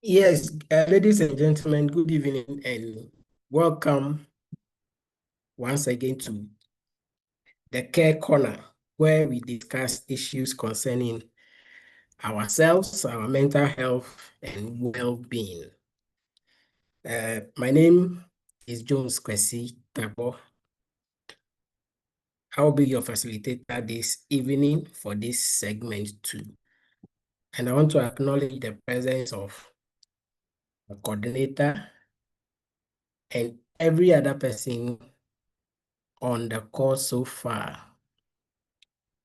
Yes, ladies and gentlemen, good evening and welcome once again to the Care Corner, where we discuss issues concerning ourselves, our mental health, and well-being. My name is Kwesi Tagbor. I'll be your facilitator this evening for this segment too. And I want to acknowledge the presence of the coordinator and every other person on the call so far.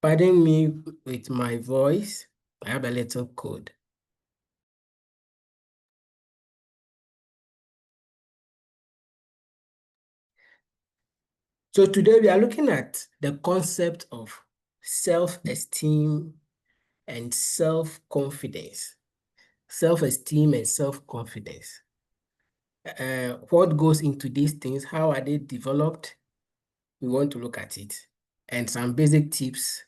Pardon me with my voice. I have a little cold. So today we are looking at the concept of self-esteem and self-confidence. Self-esteem and self-confidence. What goes into these things? How are they developed? We want to look at it. And some basic tips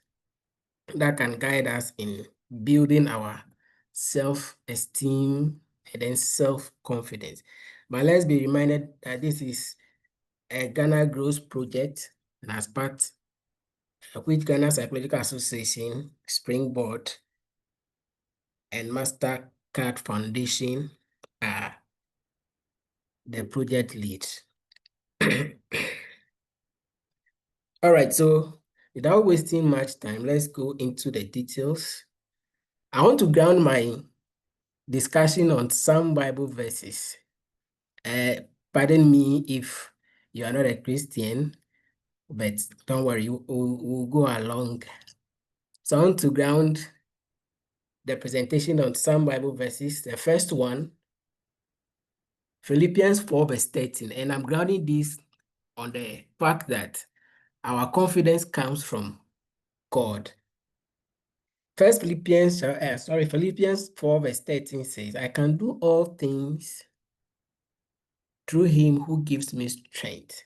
that can guide us in building our self-esteem and then self-confidence. But let's be reminded that this is a Ghana Growth Project, and as part of which Ghana Psychological Association, Springboard, and Mastercard Foundation are the project leads. All right, so without wasting much time, let's go into the details. I want to ground my discussion on some Bible verses. Pardon me if you are not a Christian, but don't worry, we'll go along. So I want to ground the presentation on some Bible verses. The first one, Philippians 4 verse 13, and I'm grounding this on the fact that our confidence comes from God. Philippians 4 verse 13 says, I can do all things through him who gives me strength.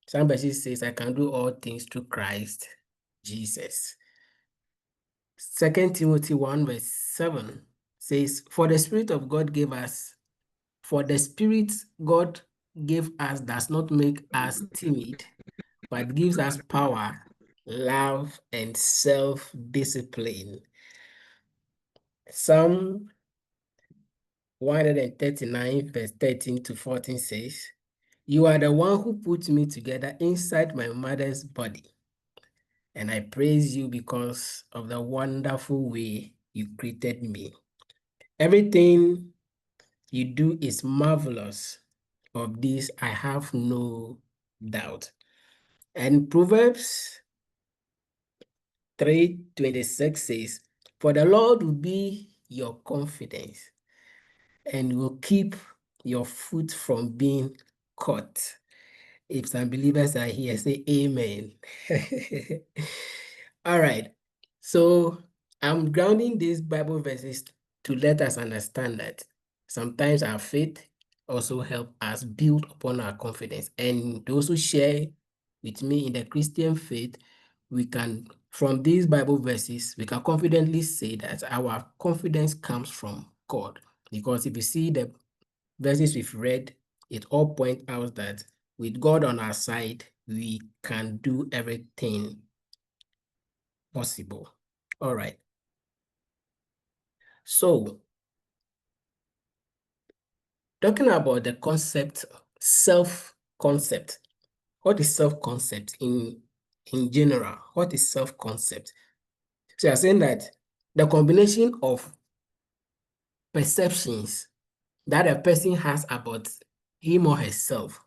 Some verses says, I can do all things through Christ Jesus. 2 Timothy 1 verse 7 says, For the Spirit God gave us does not make us timid, but gives us power, love, and self-discipline. Psalm 139 verse 13 to 14 says, You are the one who put me together inside my mother's body, and I praise you because of the wonderful way you created me. Everything you do is marvelous. Of this, I have no doubt. And Proverbs 3:26 says, For the Lord will be your confidence and will keep your foot from being caught. If some believers are here, say amen. All right. So I'm grounding these Bible verses to let us understand that sometimes our faith also help us build upon our confidence. And those who share with me in the Christian faith, we can, from these Bible verses, we can confidently say that our confidence comes from God. Because if you see the verses we've read, it all point out that with God on our side, we can do everything possible. All right. So, talking about the concept, self-concept. What is self-concept in general? What is self-concept? So you're saying that the combination of perceptions that a person has about him or herself,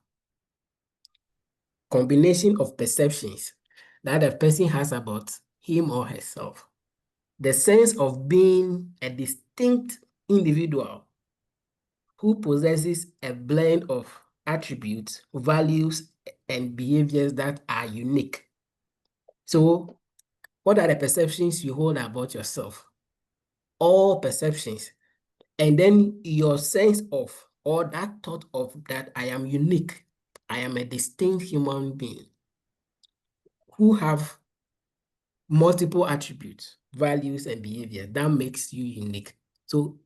combination of perceptions that a person has about him or herself, the sense of being a distinct individual who possesses a blend of attributes, values, and behaviors that are unique. So, what are the perceptions you hold about yourself? All perceptions. And then your sense of, or that thought of that I am unique, I am a distinct human being who have multiple attributes, values, and behaviors that makes you unique. So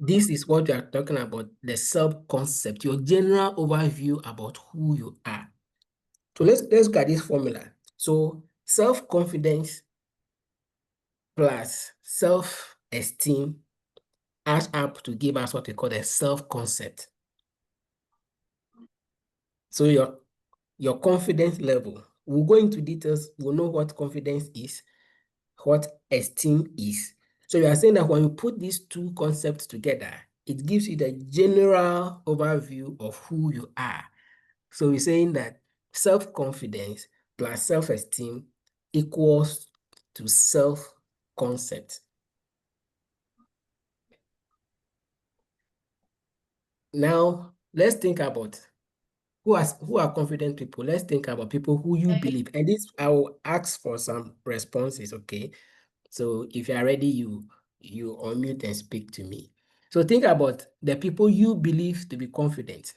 This is what we are talking about, the self-concept, your general overview about who you are. So let's look at this formula. So self-confidence plus self-esteem adds up to give us what we call a self-concept. So your confidence level, we'll go into details, we'll know what confidence is, what esteem is. So you are saying that when you put these two concepts together, it gives you the general overview of who you are. So we're saying that self-confidence plus self-esteem equals to self-concept. Now, let's think about who are confident people. Let's think about people who you believe. And this, I will ask for some responses, okay? So if you are ready, you unmute and speak to me. So think about the people you believe to be confident.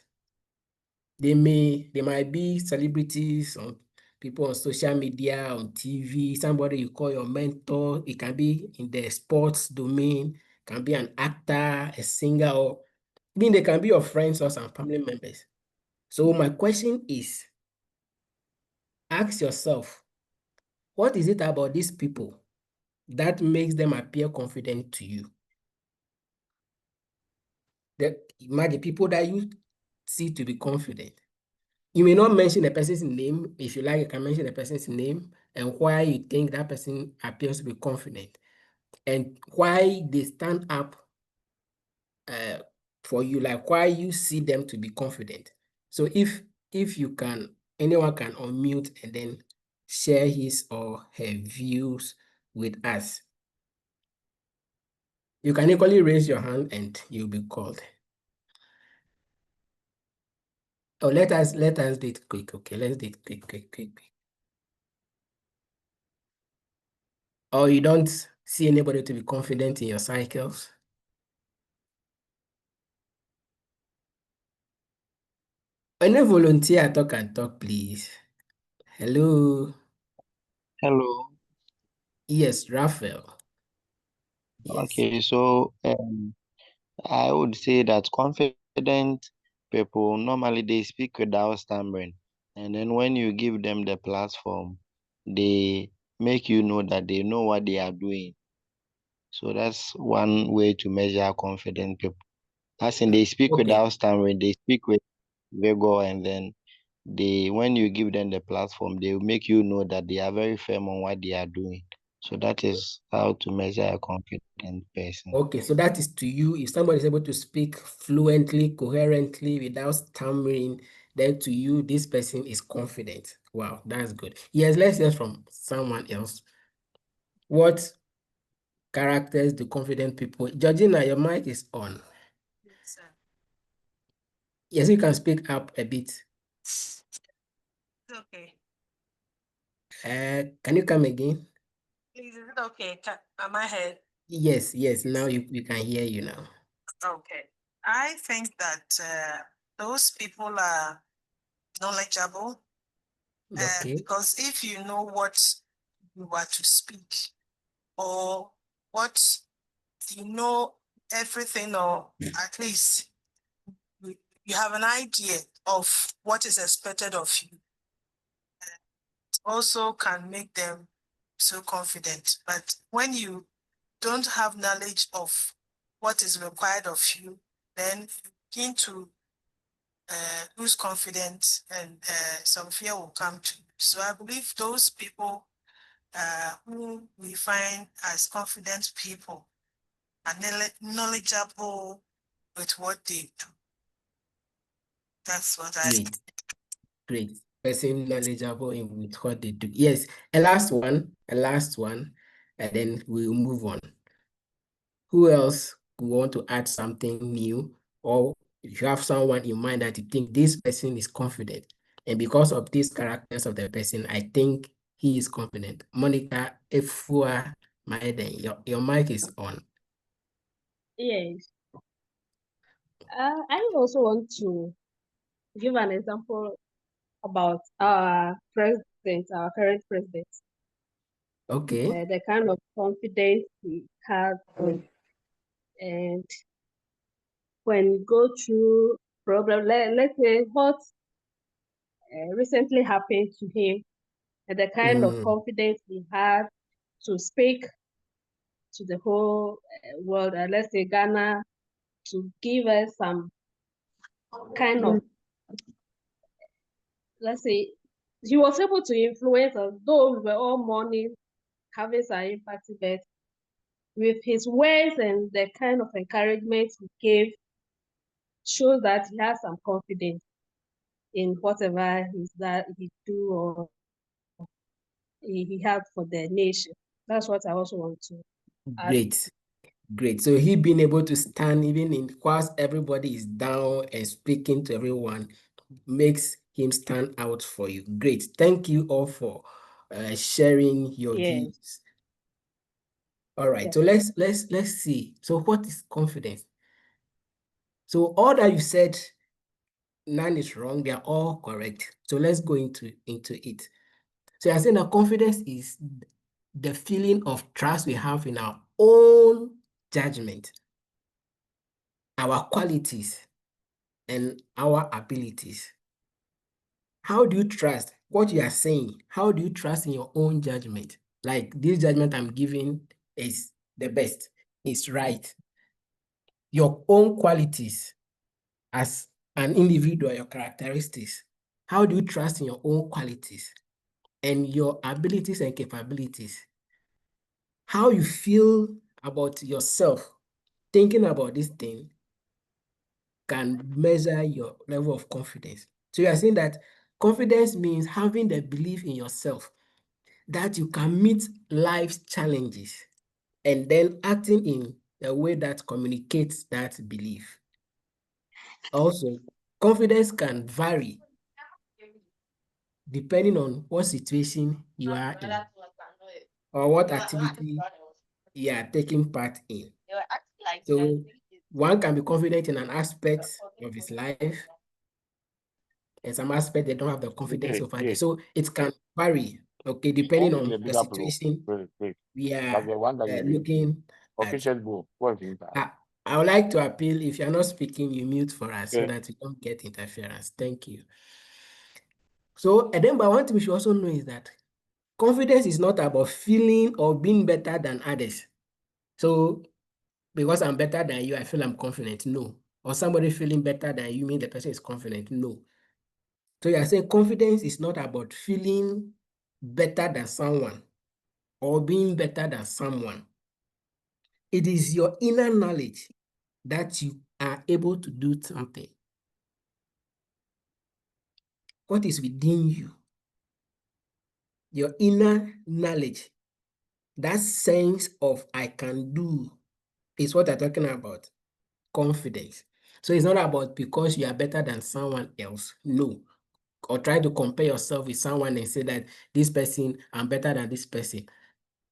They might be celebrities, or people on social media, on TV, somebody you call your mentor. It can be in the sports domain, can be an actor, a singer, or even they can be your friends or some family members. So my question is, ask yourself, what is it about these people that makes them appear confident to you? Imagine people that you see to be confident. You may not mention the person's name. If you like, you can mention the person's name and why you think that person appears to be confident and why they stand up for you, like why you see them to be confident. So if you can, anyone can unmute and then share his or her views with us. You can equally raise your hand and you'll be called. Oh, let us do it quick. Okay, let's do it quick. Or you don't see anybody to be confident in your cycles? Any volunteer talk and talk, please. Hello. Hello. Yes, Raphael. Yes. Okay, so I would say that confident people normally they speak without stammering, and then when you give them the platform, they make you know that they know what they are doing. So that's one way to measure confident people. As in, they speak Okay. without stammering, they speak with vigor, and then when you give them the platform, they will make you know that they are very firm on what they are doing. So that is how to measure a confident person. Okay, so that is to you. If somebody is able to speak fluently, coherently, without stammering, then to you, this person is confident. Wow, that's good. Yes, let's hear from someone else. What characters do confident people? Georgina, your mic is on. Yes, sir. Yes, you can speak up a bit. It's okay. Can you come again? Please, is it okay? Am I heard? Yes, now we can hear you now. Okay. I think that those people are knowledgeable Okay. because if you know what you are to speak or what you know everything, or at least you have an idea of what is expected of you, also can make them so confident. But when you don't have knowledge of what is required of you, then you begin to lose confidence, and some fear will come to you. So I believe those people who we find as confident people are knowledgeable with what they do. That's what I Great. Person knowledgeable in with what they do. Yes, a last one, and then we'll move on. Who else would want to add something new, or if you have someone in mind that you think this person is confident, and because of these characters of the person, I think he is confident. Monica Efua Maeden, your mic is on. Yes. I also want to give an example about our president, our current president, Okay. the kind of confidence he has, and when you go through problem, let's say what recently happened to him, and the kind of confidence he had to speak to the whole world, let's say Ghana, to give us some kind of, let's say, he was able to influence us, though we were all mourning, having some empathy, but with his words and the kind of encouragement he gave, shows that he has some confidence in whatever he do or he has for the nation. That's what I also want to add. Great. So he being able to stand even in whilst everybody is down and speaking to everyone makes him stand out for you. Great. Thank you all for sharing your views. All right. So let's see. So what is confidence? So all that you said, none is wrong. They are all correct. So let's go into it. So I saying that confidence is the feeling of trust we have in our own judgment, our qualities, and our abilities. How do you trust what you are saying? How do you trust in your own judgment? Like, this judgment I'm giving is the best, it's right. Your own qualities as an individual, your characteristics. How do you trust in your own qualities and your abilities and capabilities? How you feel about yourself, thinking about this thing, can measure your level of confidence. So you are saying that confidence means having the belief in yourself that you can meet life's challenges and then acting in a way that communicates that belief. Also, confidence can vary depending on what situation you are in or what activity you are taking part in. So one can be confident in an aspect of his life, and some aspect they don't have the confidence over there. So it can vary, okay, depending on the situation we are looking at. I would like to appeal, if you're not speaking, you mute for us so that we don't get interference. Thank you. So, and then, but one thing we should also know is that confidence is not about feeling or being better than others. So, because I'm better than you, I feel I'm confident. No. Or somebody feeling better than you mean the person is confident. No. So you are saying confidence is not about feeling better than someone or being better than someone. It is your inner knowledge that you are able to do something. What is within you? Your inner knowledge, that sense of I can do, is what I'm talking about. Confidence. So it's not about because you are better than someone else. No. Or try to compare yourself with someone and say that this person, I'm better than this person.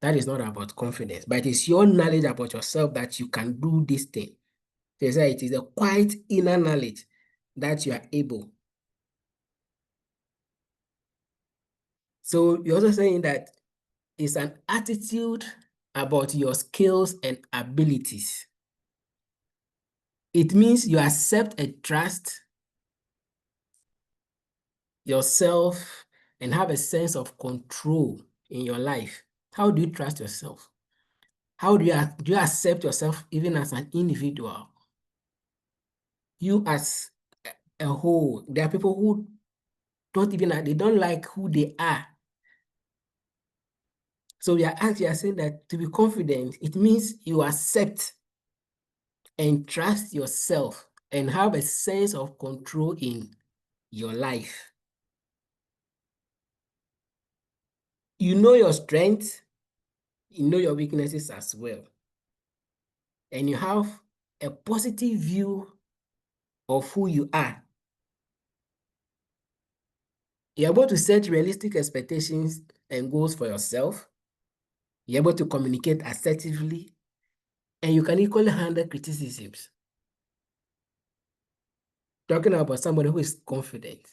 That is not about confidence, but it's your knowledge about yourself that you can do this thing. They say it is a quiet inner knowledge that you are able. So you're also saying that it's an attitude about your skills and abilities. It means you accept and trust yourself and have a sense of control in your life. How do you trust yourself? How do you accept yourself even as an individual? You as a whole. There are people who they don't like who they are. So we are actually saying that to be confident, it means you accept and trust yourself and have a sense of control in your life. You know your strengths, you know your weaknesses as well. And you have a positive view of who you are. You're able to set realistic expectations and goals for yourself. You're able to communicate assertively, and you can equally handle criticisms. Talking about somebody who is confident.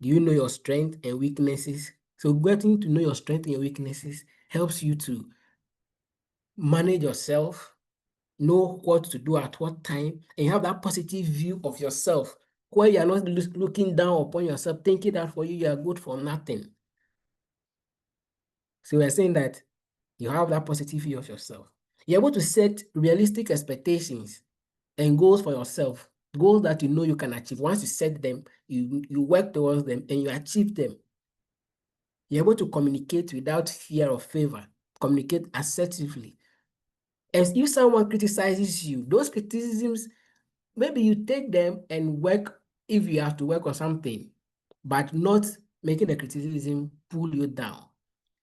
Do you know your strengths and weaknesses? So getting to know your strengths and your weaknesses helps you to manage yourself, know what to do at what time, and you have that positive view of yourself, where you are not looking down upon yourself, thinking that for you, you are good for nothing. So we're saying that you have that positive view of yourself. You're able to set realistic expectations and goals for yourself, goals that you know you can achieve. Once you set them, you work towards them and you achieve them. You're able to communicate without fear or favor, communicate assertively. And if someone criticizes you, those criticisms, maybe you take them and work if you have to work on something, but not making the criticism pull you down.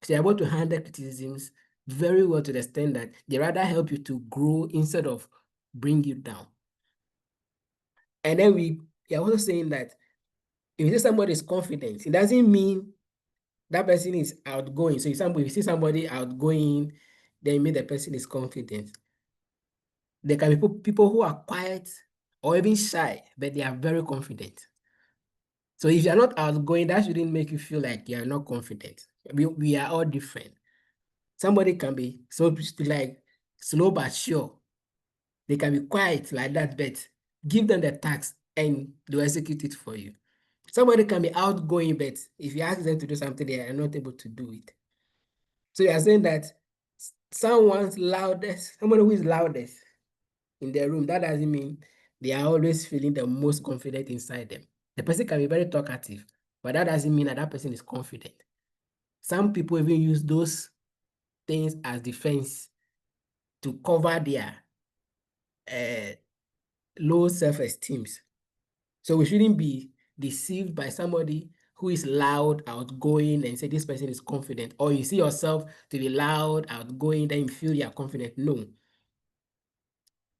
So you're able to handle criticisms very well to the extent that they rather help you to grow instead of bring you down. And then we are also saying that if you say somebody is confident, it doesn't mean that person is outgoing. So if you see somebody outgoing, then you mean the person is confident. There can be people who are quiet or even shy, but they are very confident. So if you're not outgoing, that shouldn't make you feel like you're not confident. We are all different. Somebody can be so like slow but sure. They can be quiet like that, but give them the task and they'll execute it for you. Somebody can be outgoing, but if you ask them to do something, they are not able to do it. So you are saying that somebody who is loudest in their room, that doesn't mean they are always feeling the most confident inside them. The person can be very talkative, but that doesn't mean that that person is confident. Some people even use those things as defense to cover their low self-esteem. So we shouldn't be deceived by somebody who is loud, outgoing, and say this person is confident. Or you see yourself to be loud, outgoing, then you feel you are confident. No.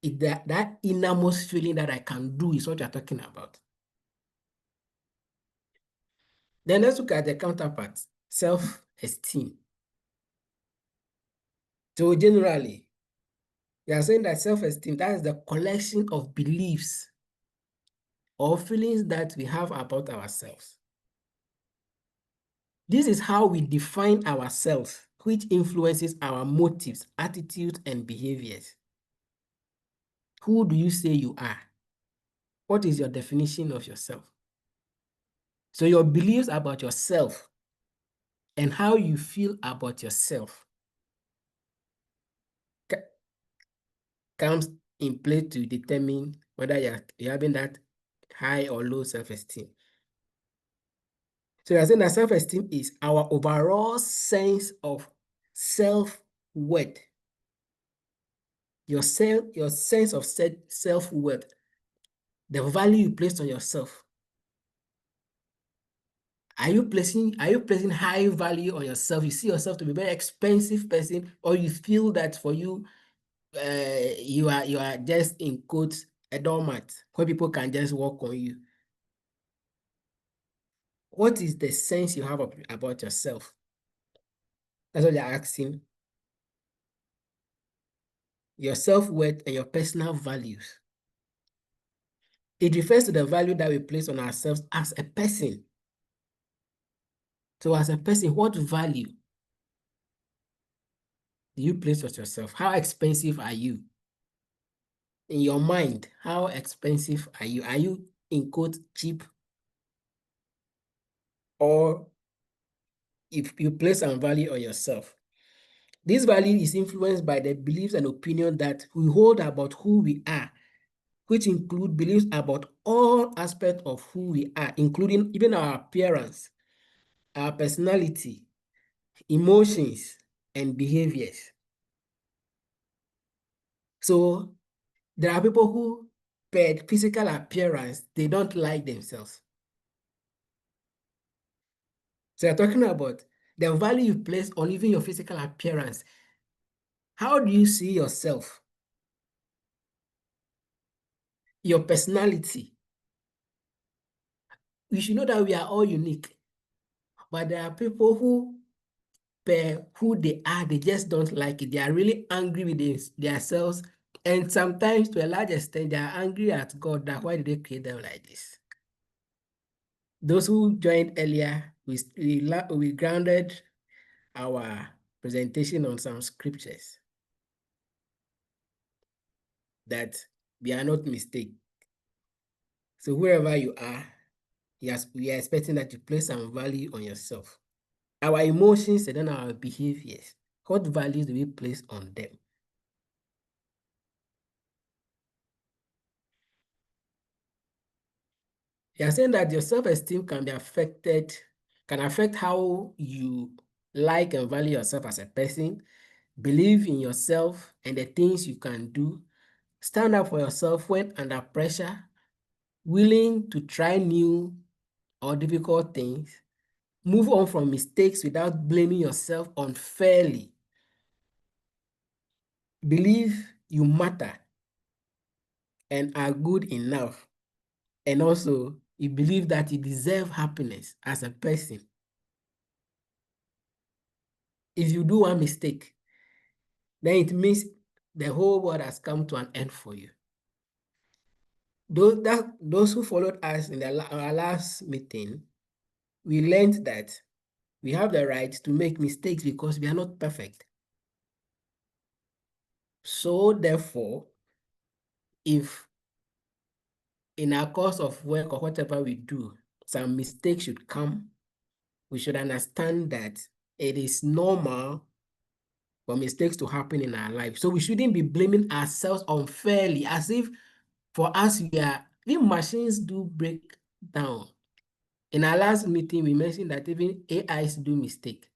That innermost feeling that I can do is what you're talking about. Then let's look at the counterpart, self-esteem. So generally, you are saying that self-esteem, that is the collection of beliefs or feelings that we have about ourselves. This is how we define ourselves, which influences our motives, attitudes, and behaviors. Who do you say you are? What is your definition of yourself? So your beliefs about yourself and how you feel about yourself comes in play to determine whether you're having that high or low self-esteem. So you're saying that self-esteem is our overall sense of self-worth. Your sense of self-worth, the value you place on yourself. Are you placing high value on yourself? You see yourself to be a very expensive person, or you feel that for you, you are just in quotes a doormat where people can just walk on you. What is the sense you have about yourself? That's what they're asking. Your self-worth and your personal values. It refers to the value that we place on ourselves as a person. So as a person, what value do you place on yourself? How expensive are you? In your mind, how expensive are you? Are you, in quote, cheap? Or if you place some value on yourself? This value is influenced by the beliefs and opinions that we hold about who we are, which include beliefs about all aspects of who we are, including even our appearance, our personality, emotions, and behaviors. So there are people who, per physical appearance, they don't like themselves. So you're talking about the value you place on even your physical appearance. How do you see yourself? Your personality. We should know that we are all unique, but there are people who, per who they are, they just don't like it. They are really angry with themselves, and sometimes to a large extent, they are angry at God that why did they create them like this? Those who joined earlier, we grounded our presentation on some scriptures. that we are not mistakes. So wherever you are, yes, we are expecting that you place some value on yourself. Our emotions and then our behaviors, what values do we place on them? You are saying that your self-esteem can be affected, can affect how you like and value yourself as a person, believe in yourself and the things you can do, stand up for yourself when under pressure, willing to try new or difficult things, move on from mistakes without blaming yourself unfairly, believe you matter and are good enough, and also you believe that you deserve happiness as a person. If you do one mistake, then it means the whole world has come to an end for you. Those who followed us in our last meeting, we learned that we have the right to make mistakes because we are not perfect. So therefore, if in our course of work or whatever we do, some mistakes should come, we should understand that it is normal for mistakes to happen in our life. So we shouldn't be blaming ourselves unfairly, as if for us, even machines do break down. In our last meeting, we mentioned that even AIs do mistake.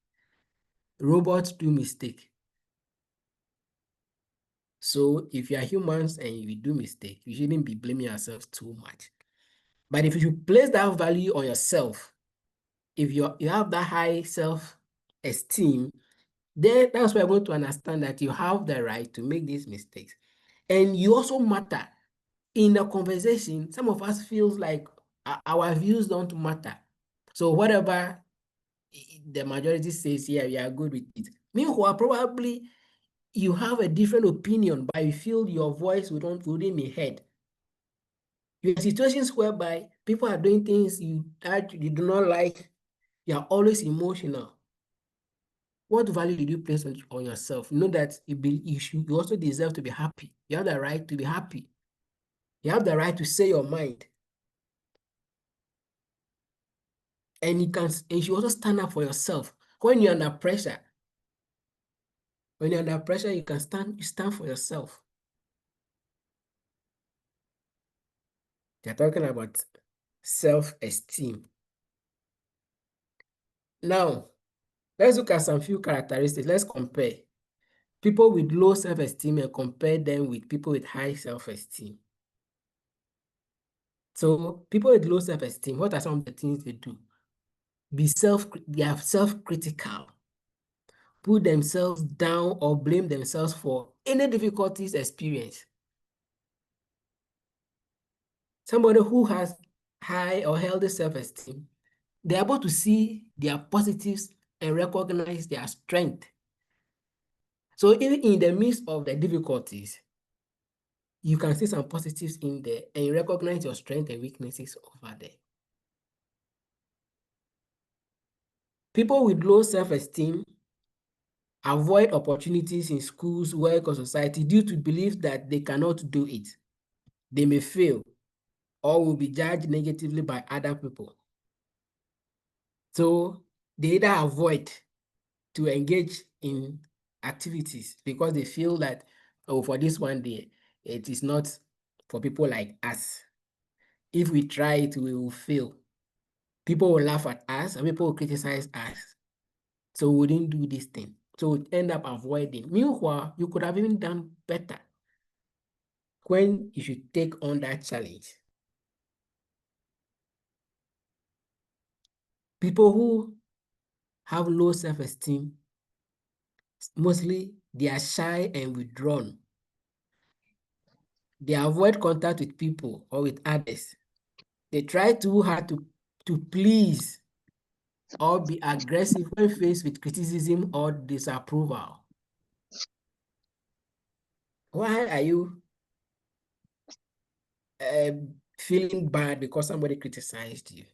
Robots do mistake. So if you are humans and you do mistake, you shouldn't be blaming yourself too much. But if you place that value on yourself, if you have that high self-esteem, then that's why I want to understand that you have the right to make these mistakes. And you also matter. In the conversation, some of us feels like our views don't matter. So whatever the majority says, yeah, we are good with it. Meanwhile, probably you have a different opinion, but you feel your voice wouldn't be heard. You have situations whereby people are doing things that you do not like. You are always emotional. What value did you place on yourself? Know that you also deserve to be happy. You have the right to be happy. You have the right to say your mind. And you also stand up for yourself. When you're under pressure, you can stand for yourself. They're talking about self-esteem. Now, let's look at some few characteristics. Let's compare people with low self-esteem and compare them with people with high self-esteem. So people with low self-esteem, what are some of the things they do? They are self-critical, put themselves down or blame themselves for any difficulties experienced. Somebody who has high or healthy self-esteem, they're able to see their positives and recognize their strength. So even in the midst of the difficulties, you can see some positives in there and you recognize your strengths and weaknesses over there. People with low self-esteem avoid opportunities in schools, work, or society due to belief that they cannot do it. They may fail or will be judged negatively by other people. So they either avoid to engage in activities because they feel that, oh, for this one day, it is not for people like us. If we try it, we will fail. People will laugh at us and people will criticize us. So we didn't do this thing. So we end up avoiding. Meanwhile, you could have even done better when you should take on that challenge. People who have low self-esteem, mostly they are shy and withdrawn. They avoid contact with people or with others. They try too hard to please or be aggressive when faced with criticism or disapproval. Why are you feeling bad because somebody criticized you?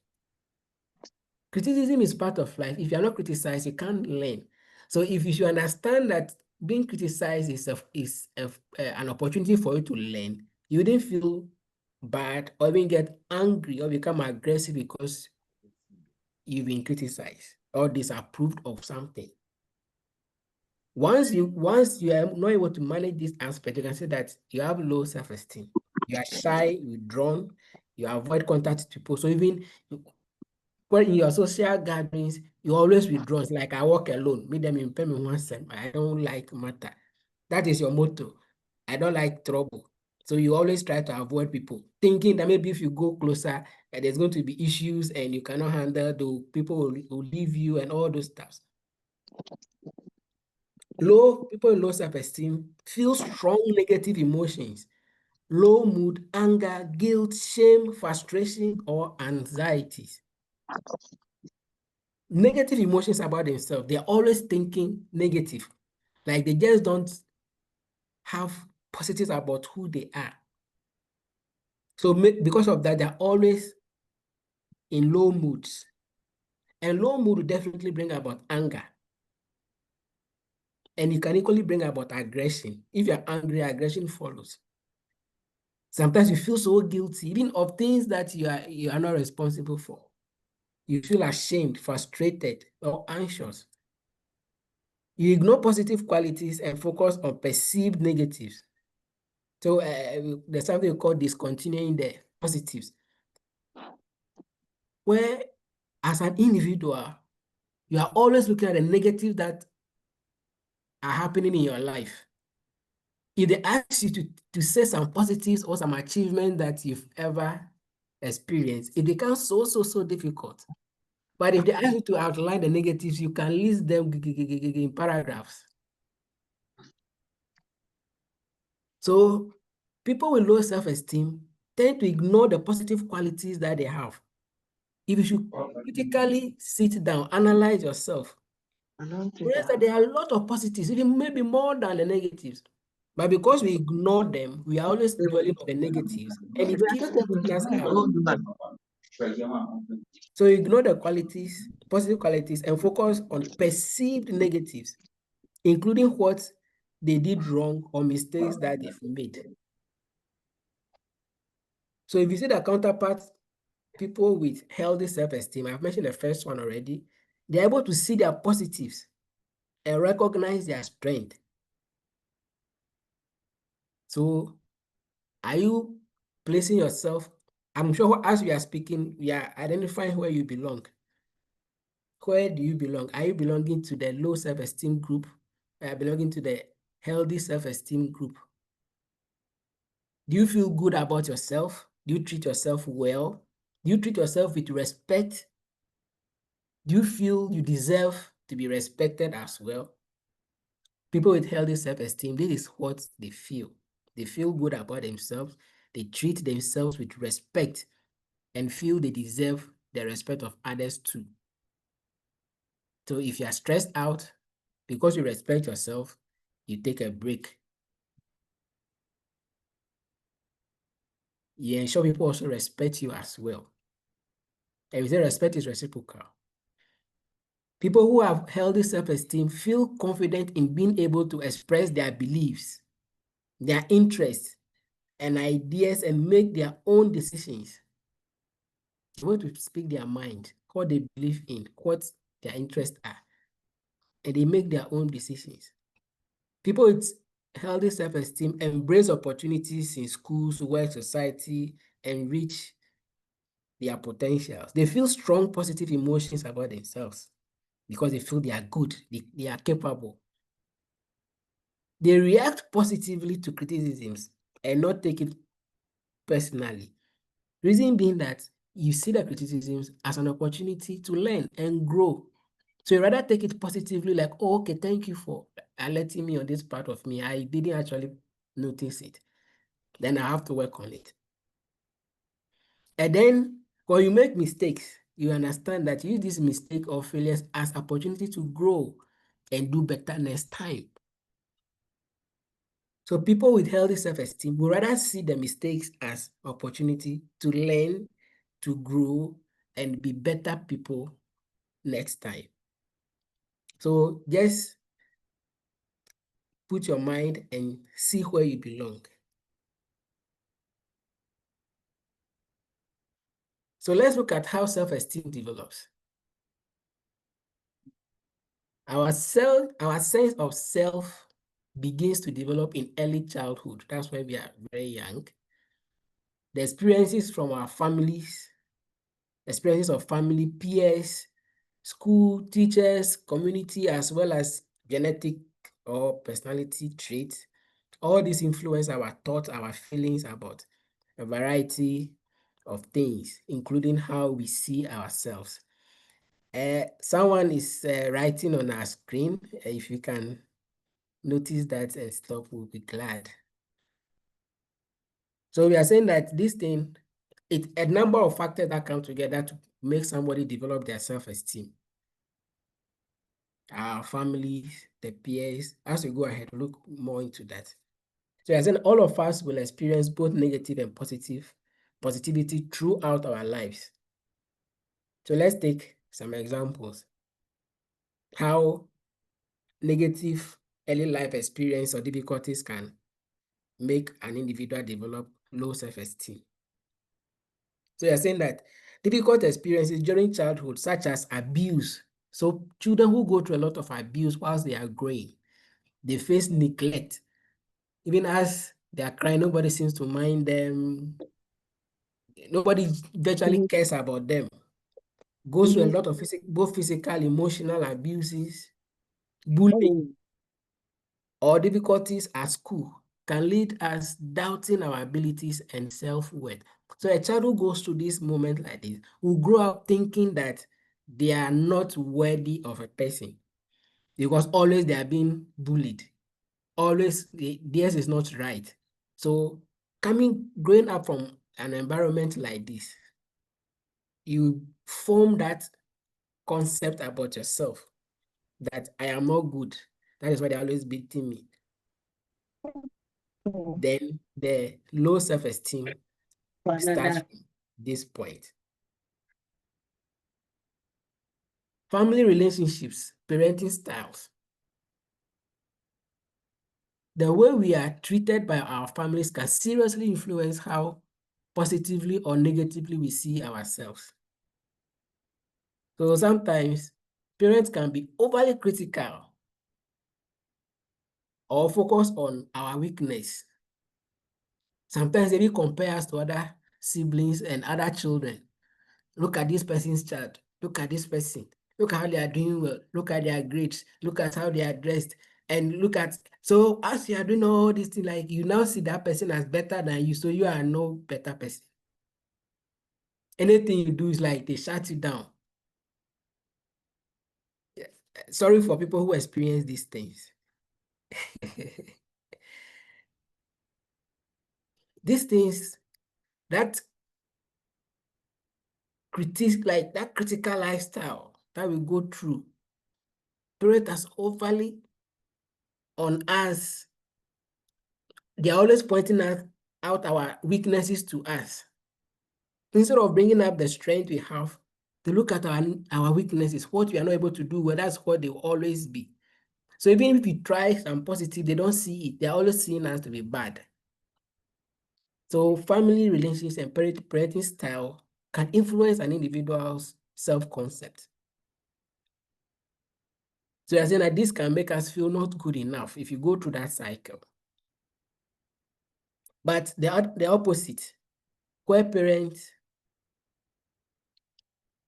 Criticism is part of life. If you're not criticized, you can't learn. So if you should understand that being criticized is an opportunity for you to learn. You didn't feel bad or even get angry or become aggressive because you've been criticized or disapproved of something. Once you are not able to manage this aspect, you can say that you have low self-esteem. You are shy, withdrawn, you avoid contact with people. So even when in your social gatherings, you always withdraw. It's like I walk alone. Meet them in payment once. I don't like matter. That is your motto. I don't like trouble. So you always try to avoid people, thinking that maybe if you go closer, there's going to be issues and you cannot handle the people will leave you and all those stuff. People with low self-esteem feel strong negative emotions, low mood, anger, guilt, shame, frustration, or anxieties. Negative emotions about themselves. They're always thinking negative. Like they just don't have positives about who they are. So because of that, they're always in low moods. And low mood will definitely bring about anger. And it can equally bring about aggression. If you're angry, aggression follows. Sometimes you feel so guilty, even of things that you are not responsible for. You feel ashamed, frustrated, or anxious. You ignore positive qualities and focus on perceived negatives. So there's something we call discontinuing the positives, where as an individual, you are always looking at the negatives that are happening in your life. If they ask you to say some positives or some achievements that you've ever experienced, it becomes so difficult. But if they ask you to outline the negatives, you can list them in paragraphs. So people with low self-esteem tend to ignore the positive qualities that they have. If you should critically sit down, analyze yourself, realize that there are a lot of positives, even maybe more than the negatives. But because we ignore them, we are always dwelling on the negatives, and it keeps eating us up. So ignore the qualities, positive qualities, and focus on perceived negatives, including what they did wrong or mistakes that they've made. So if you see the counterparts, people with healthy self-esteem, I've mentioned the first one already, they're able to see their positives and recognize their strength. So are you placing yourself, I'm sure as we are speaking, we are identifying where you belong. Where do you belong? Are you belonging to the low self-esteem group? Are you belonging to the healthy self-esteem group? Do you feel good about yourself? Do you treat yourself well? Do you treat yourself with respect? Do you feel you deserve to be respected as well? People with healthy self-esteem, this is what they feel. They feel good about themselves. They treat themselves with respect and feel they deserve the respect of others too. So if you are stressed out, because you respect yourself, you take a break. You ensure people also respect you as well. And we say respect is reciprocal. People who have healthy self-esteem feel confident in being able to express their beliefs, their interests, and ideas and make their own decisions. They want to speak their mind, what they believe in, what their interests are, and they make their own decisions. People with healthy self-esteem embrace opportunities in schools, work, society, and reach their potentials. They feel strong, positive emotions about themselves because they feel they are good, they are capable. They react positively to criticisms and not take it personally. Reason being that you see the criticisms as an opportunity to learn and grow. So you rather take it positively, like, oh, okay, thank you for alerting me on this part of me. I didn't actually notice it. Then I have to work on it. And then when you make mistakes, you understand that you use this mistake or failures as opportunity to grow and do better next time. So people with healthy self-esteem will rather see the mistakes as opportunity to learn, to grow, and be better people next time. So just put your mind and see where you belong. So let's look at how self-esteem develops. Our sense of self begins to develop in early childhood. That's when we are very young. The experiences from our families, experiences of family, peers, school, teachers, community, as well as genetic or personality traits, all these influence our thoughts, our feelings about a variety of things, including how we see ourselves. Someone is writing on our screen. If you can notice that and stop, we'll be glad. So we are saying that this thing, it's a number of factors that come together to make somebody develop their self-esteem. Our families, the peers. As we go ahead, look more into that. So as in, all of us will experience both negative and positivity throughout our lives. So let's take some examples. How negative early life experience or difficulties can make an individual develop low self-esteem. So you're saying that difficult experiences during childhood, such as abuse. So children who go through a lot of abuse whilst they are growing, they face neglect. Even as they are crying, nobody seems to mind them. Nobody virtually cares about them. Goes through a lot of both physical, emotional abuses, bullying, or difficulties at school can lead us doubting our abilities and self-worth. So a child who goes through this moment like this will grow up thinking that they are not worthy of a person because always they are being bullied. Always theirs is not right. So growing up from an environment like this, you form that concept about yourself that I am not good. That is why they're always beating me. Then the low self-esteem starts from this point. Family relationships, parenting styles. The way we are treated by our families can seriously influence how positively or negatively we see ourselves. So sometimes parents can be overly critical or focus on our weakness. Sometimes they will compare us to other siblings and other children. Look at this person's child. Look at this person. Look how they are doing well. Look at their grades. Look at how they are dressed. And look at, so as you are doing all these things, like you now see that person as better than you, so you are no better person. Anything you do is like they shut you down. Yeah. Sorry for people who experience these things. These things, that critical lifestyle that we go through, parents us overly on us. They are always pointing out our weaknesses to us. Instead of bringing up the strength we have, they look at our weaknesses, what we are not able to do, well, that's what they will always be. So even if we try some positive, they don't see it. They're always seeing us to be bad. So family relationships and parenting style can influence an individual's self-concept. So you're saying that this can make us feel not good enough if you go through that cycle. But the opposite, where parents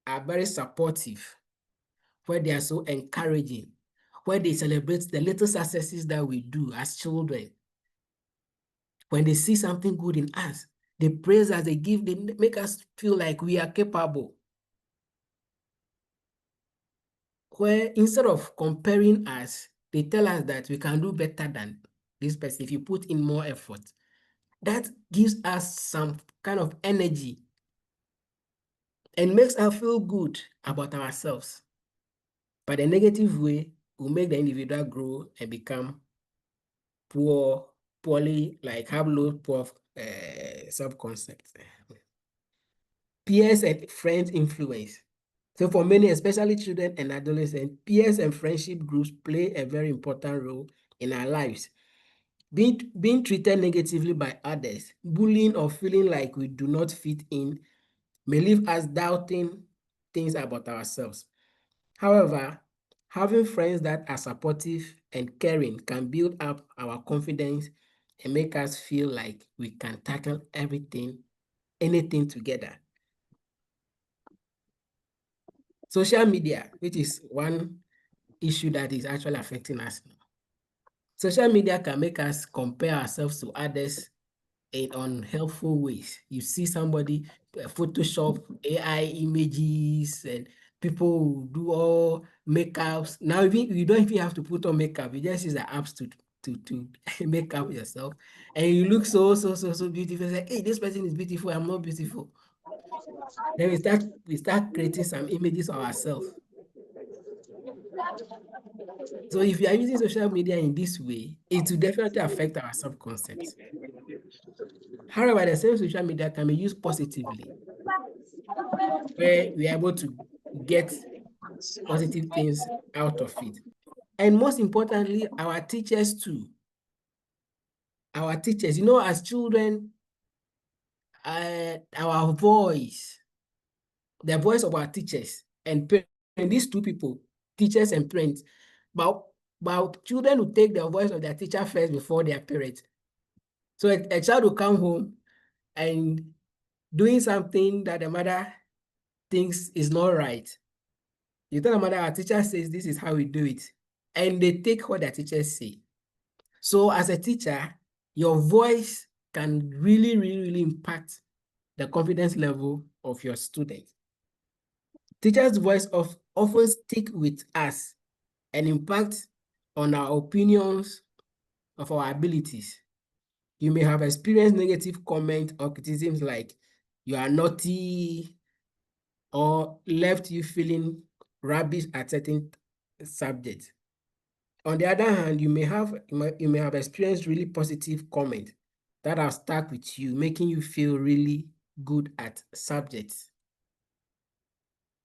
are very supportive, where they are so encouraging, where they celebrate the little successes that we do as children. When they see something good in us, they praise us, they make us feel like we are capable. Where instead of comparing us, they tell us that we can do better than this person if you put in more effort. That gives us some kind of energy and makes us feel good about ourselves. But the negative way will make the individual grow and become poorly, like have poor self-concept. Peers and friends influence. So for many, especially children and adolescents, peers and friendship groups play a very important role in our lives. Being treated negatively by others, bullying, or feeling like we do not fit in may leave us doubting things about ourselves. However, having friends that are supportive and caring can build up our confidence and make us feel like we can tackle anything together. Social media, which is one issue that is actually affecting us now. Social media can make us compare ourselves to others in unhelpful ways. You see somebody Photoshop AI images, and people do all makeups. Now you don't even have to put on makeup. You just use the apps to make up yourself, and you look so beautiful. Say, hey, this person is beautiful. I'm not beautiful. Then we start creating some images of ourselves. So if you are using social media in this way, it will definitely affect our self-concept. However, the same social media can be used positively, where we are able to get positive things out of it. And most importantly, our teachers too. Our teachers, as children, our voice, the voice of our teachers and parents, these two people, teachers and parents, but children will take the voice of their teacher first before their parents. So a child will come home and doing something that the mother thinks is not right. You tell the mother, our teacher says this is how we do it. And they take what their teachers say. So as a teacher, your voice can really impact the confidence level of your students. Teachers' voice often stick with us and impact on our opinions of our abilities. You may have experienced negative comments or criticisms like you are naughty, or left you feeling rubbish at certain subjects. On the other hand, you may have experienced really positive comments that have stuck with you, making you feel really good at subjects.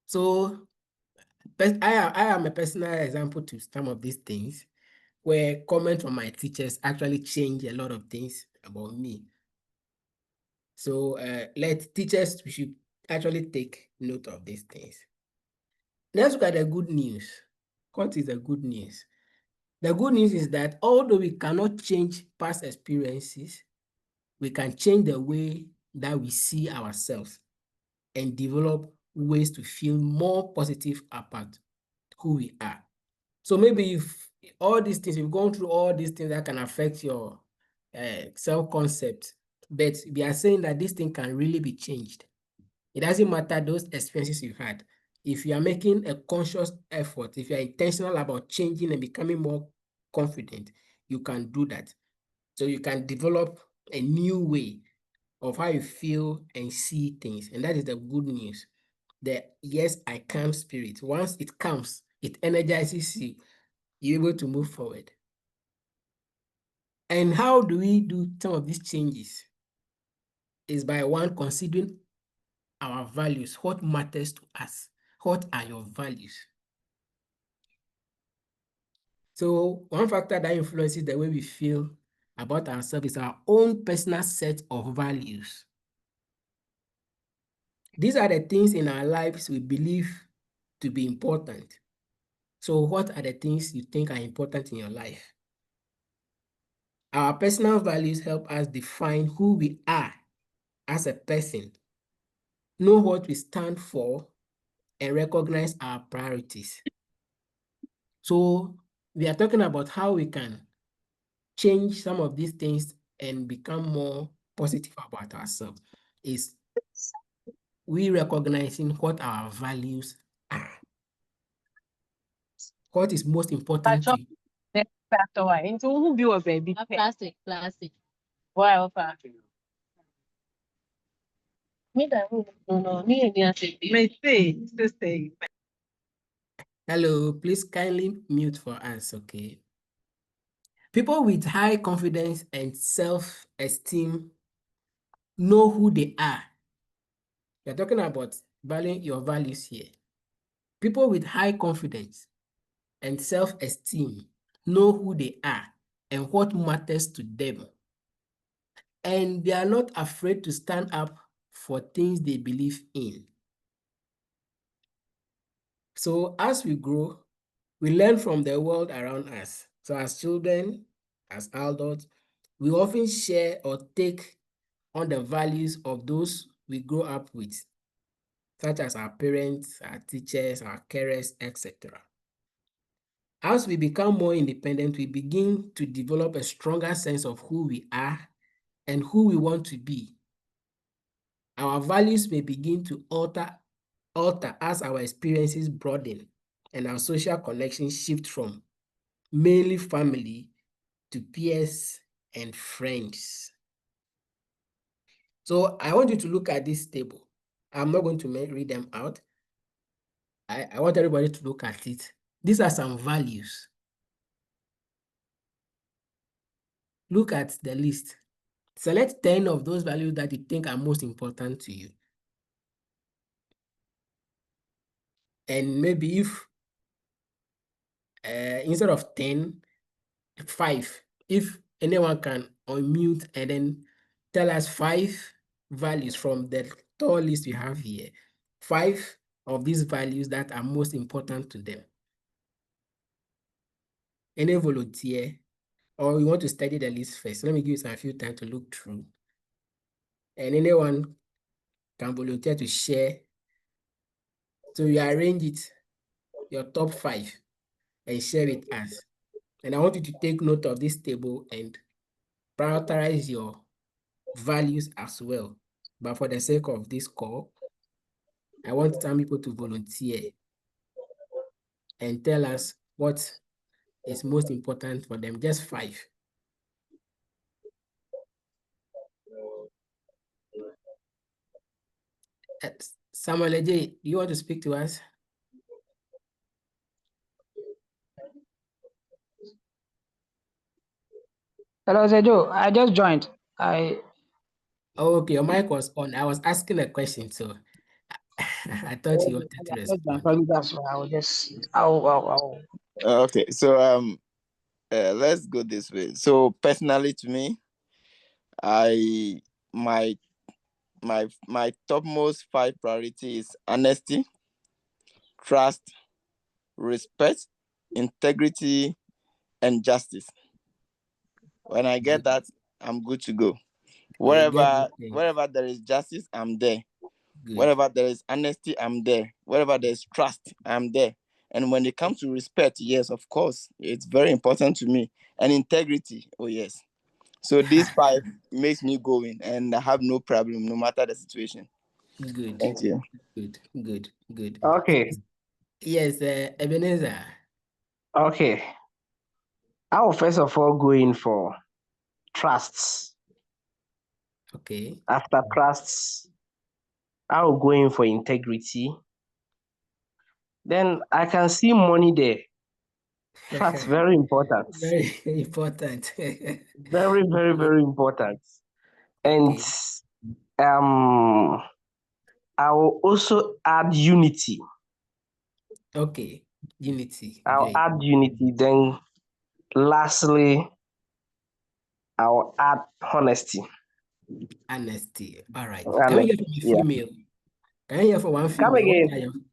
So I am a personal example to some of these things, where comments from my teachers actually change a lot of things about me. So we should actually take note of these things. Let's look at the good news. What is the good news? The good news is that although we cannot change past experiences, we can change the way that we see ourselves and develop ways to feel more positive about who we are. So maybe if all these things, you've gone through all these things that can affect your self-concept, but we are saying that this thing can really be changed. It doesn't matter those experiences you had. If you are making a conscious effort, if you are intentional about changing and becoming more confident, you can do that. So you can develop a new way of how you feel and see things. And that is the good news. The yes, I can spirit. Once it comes, it energizes you. You're able to move forward. And how do we do some of these changes? Is by one, considering our values. What matters to us? What are your values? So one factor that influences the way we feel about ourselves is our own personal set of values. These are the things in our lives we believe to be important. So what are the things you think are important in your life? Our personal values help us define who we are as a person, know what we stand for, and recognize our priorities. So we are talking about how we can change some of these things and become more positive about ourselves. Is we recognizing what our values are. What is most important to you? Into who be a baby? Plastic. Wow, Hello, please kindly mute for us, okay? People with high confidence and self-esteem know who they are. We're talking about valuing your values here. People with high confidence and self-esteem know who they are and what matters to them. And they are not afraid to stand up for things they believe in. So as we grow, we learn from the world around us. So as children, as adults, we often share or take on the values of those we grow up with, such as our parents, our teachers, our carers, etc. As we become more independent, we begin to develop a stronger sense of who we are and who we want to be. Our values may begin to alter as our experiences broaden and our social connections shift from mainly family to peers and friends. So I want you to look at this table. I'm not going to read them out. I want everybody to look at it. These are some values. Look at the list. Select 10 of those values that you think are most important to you. And maybe if instead of 10, 5, if anyone can unmute and then tell us 5 values from the tall list we have here. 5 of these values that are most important to them. Any volunteer, or you want to study the list first? Let me give you some few time to look through. And anyone can volunteer to share. So you arrange it, your top 5, and share with us. And I want you to take note of this table and prioritize your values as well. But for the sake of this call, I want some people to volunteer and tell us what is most important for them. Just 5. Samuel Eje, do you want to speak to us? Hello, Sejo. I just joined. Oh, okay, your mic was on. I was asking a question, so I thought you wanted to respond. That's why I will just. Ow. Okay, so let's go this way. So personally, to me, my topmost 5 priority is honesty, trust, respect, integrity, and justice. When I get that, I'm good to go. Wherever there is justice, I'm there. Good. Wherever there is honesty, I'm there. Wherever there is trust, I'm there. And when it comes to respect, yes, of course, it's very important to me. And integrity, oh yes. So these 5 makes me going, and I have no problem, no matter the situation. Good. Thank you. Good. Okay. Yes, Ebenezer. Okay. I will first of all go in for trusts. Okay. After trusts, I will go in for integrity. Then I can see money there. That's very important. Very important. Very, very, very important. Okay. And I will also add unity. Okay, unity. I'll add unity. Then lastly, I'll add honesty. Honesty. All right. Honesty. Can we hear from a female? Can I hear from one female? Come again.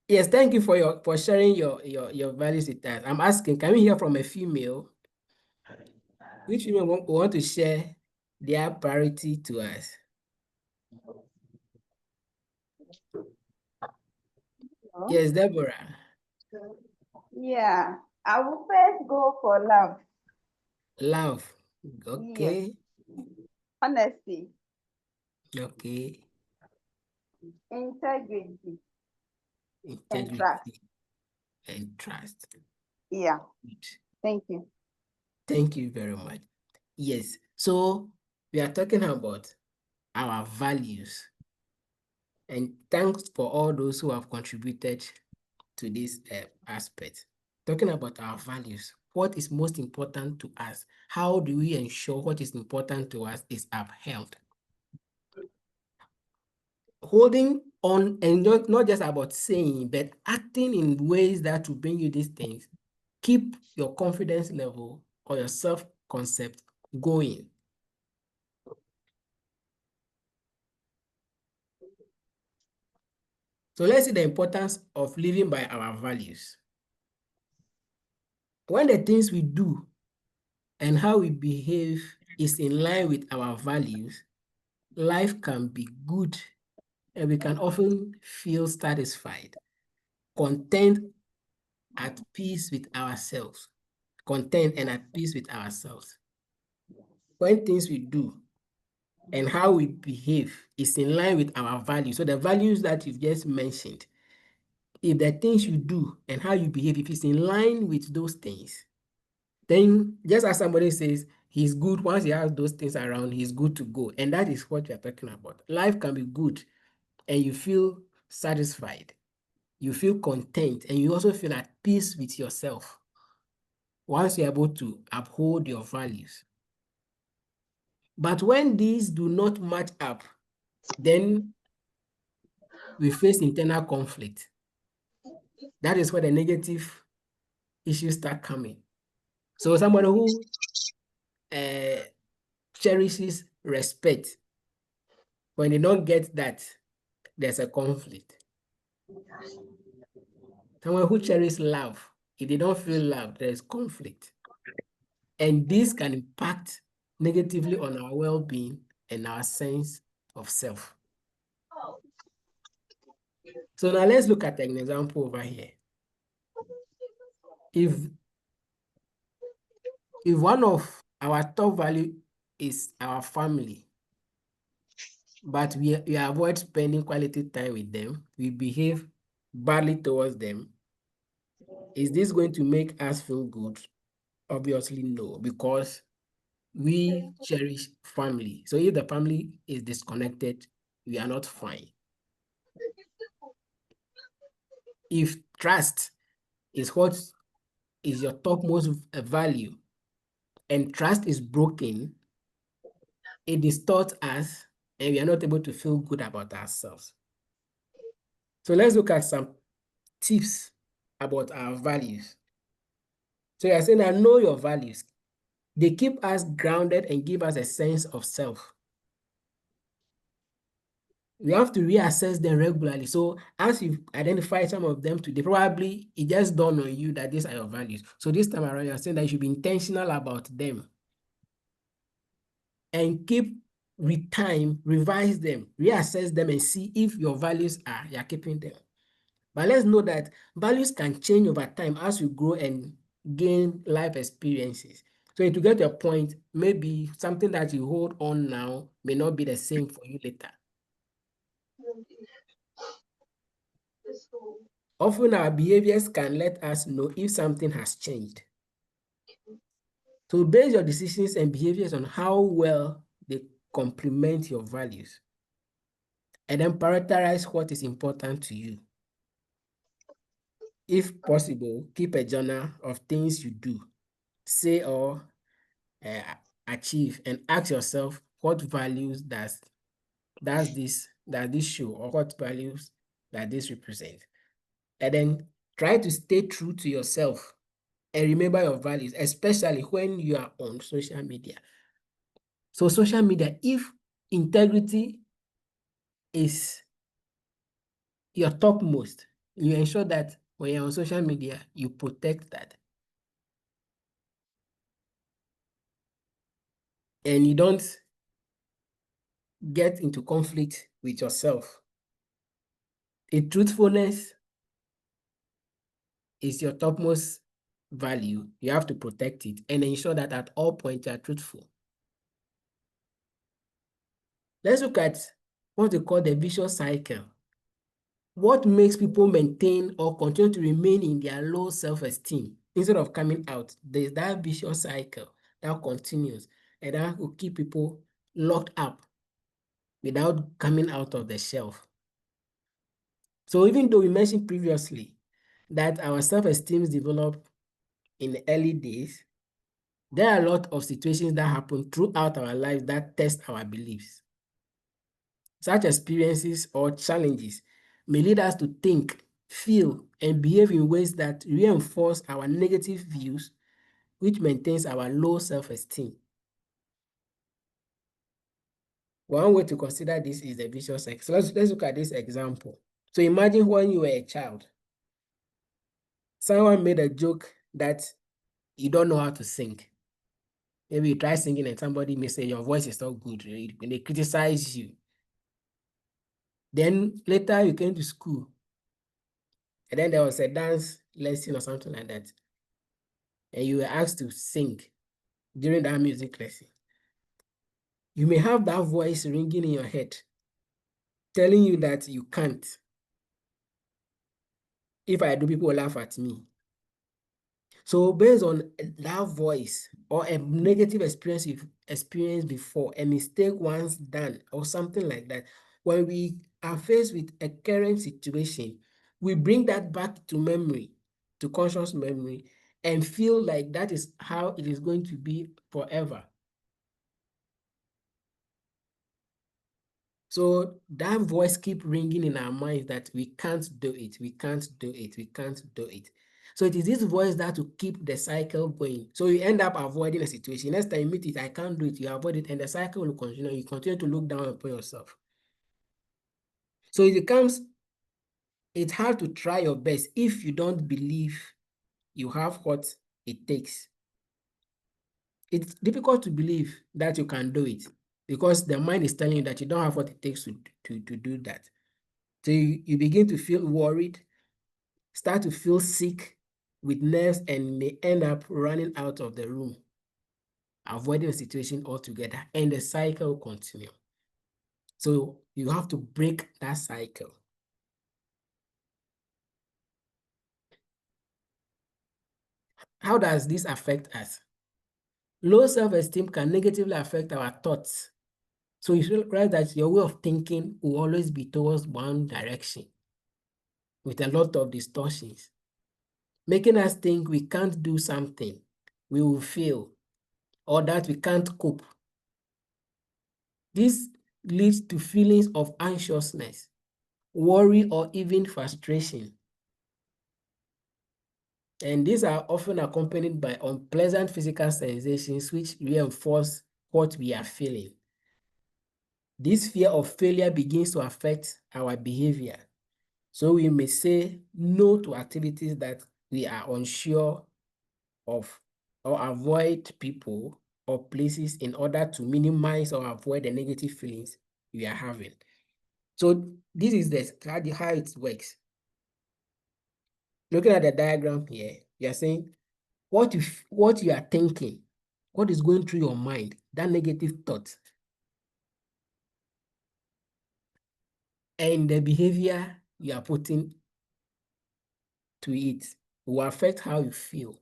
Yes, thank you for sharing your values with us. I'm asking, can we hear from a female? Which female want to share their priority to us? Hello? Yes, Deborah. Yeah, I will first go for love. Love. Okay. Yes. Honesty. Okay. Integrity. And trust. Yeah. Good. Thank you. Thank you very much. Yes. So we are talking about our values. And thanks for all those who have contributed to this aspect. Talking about our values, what is most important to us? How do we ensure what is important to us is upheld? Holding on, and not just about saying, but acting in ways that will bring you these things. Keep your confidence level or your concept going. So let's see the importance of living by our values. When the things we do and how we behave is in line with our values, life can be good and we can often feel satisfied, content, at peace with ourselves. Content and at peace with ourselves. When things we do and how we behave is in line with our values, so the values that you've just mentioned, if the things you do and how you behave, if it's in line with those things, then just as somebody says, he's good, once he has those things around, he's good to go. And that is what we are talking about. Life can be good and you feel satisfied. You feel content and you also feel at peace with yourself once you're able to uphold your values. But when these do not match up, then we face internal conflict. That is where the negative issues start coming. So somebody who cherishes respect, when they don't get that, there's a conflict. Someone who cherishes love, if they don't feel love, there's conflict. And this can impact negatively on our well-being and our sense of self. So now let's look at an example over here. If one of our top value is our family, but we avoid spending quality time with them, we behave badly towards them, is this going to make us feel good? Obviously no, because we cherish family. So if the family is disconnected, we are not fine. If trust is what is your topmost value and trust is broken, it distorts us and we are not able to feel good about ourselves. So let's look at some tips about our values. So you're saying, I know your values. They keep us grounded and give us a sense of self. We have to reassess them regularly. So as you've identified some of them today, probably it just dawned on you that these are your values. So this time around, you're saying that you should be intentional about them. And keep, with time, revise them, reassess them, and see if your values you're keeping them. But let's know that values can change over time as you grow and gain life experiences. So to get to a point, maybe something that you hold on now may not be the same for you later. Often our behaviors can let us know if something has changed. So base your decisions and behaviors on how well they complement your values. And then prioritize what is important to you. If possible, keep a journal of things you do, say, or achieve, and ask yourself, what values does this show, or what values does this represent? And then try to stay true to yourself and remember your values, especially when you are on social media. So social media, if integrity is your topmost, you ensure that when you're on social media, you protect that. And you don't get into conflict with yourself. If truthfulness is your topmost value, you have to protect it and ensure that at all points you are truthful. Let's look at what we call the vicious cycle. What makes people maintain or continue to remain in their low self-esteem instead of coming out? There's that vicious cycle that continues and that will keep people locked up without coming out of the shelf. So even though we mentioned previously that our self-esteem is developed in the early days, there are a lot of situations that happen throughout our lives that test our beliefs. Such experiences or challenges may lead us to think, feel, and behave in ways that reinforce our negative views which maintains our low self-esteem. One way to consider this is the vicious cycle. So let's look at this example. So imagine when you were a child, someone made a joke that you don't know how to sing. Maybe you try singing and somebody may say your voice is not good, and they criticize you. Then later you came to school, and then there was a dance lesson or something like that, and you were asked to sing during that music lesson. You may have that voice ringing in your head, telling you that you can't. If I do, people will laugh at me. So based on that voice or a negative experience before, a mistake once done or something like that, when we are faced with a current situation, we bring that back to memory, to conscious memory, and feel like that is how it is going to be forever. So that voice keep ringing in our minds that we can't do it, we can't do it, we can't do it. So it is this voice that will keep the cycle going. So you end up avoiding a situation. Next time you meet it, I can't do it, you avoid it, and the cycle will continue. You continue to look down upon yourself. So it's hard to try your best if you don't believe you have what it takes. It's difficult to believe that you can do it because the mind is telling you that you don't have what it takes to do that. So you begin to feel worried, start to feel sick with nerves, and may end up running out of the room, avoiding the situation altogether, and the cycle will continue. So you have to break that cycle. How does this affect us? Low self-esteem can negatively affect our thoughts. So you realize that your way of thinking will always be towards one direction with a lot of distortions, making us think we can't do something, we will fail, or that we can't cope. This leads to feelings of anxiousness, worry, or even frustration. And these are often accompanied by unpleasant physical sensations which reinforce what we are feeling. This fear of failure begins to affect our behavior. So we may say no to activities that we are unsure of, or avoid people or places in order to minimize or avoid the negative feelings we are having. So this is how it works. Looking at the diagram here, you are saying what you are thinking, what is going through your mind, that negative thought, and the behavior you are putting to it will affect how you feel.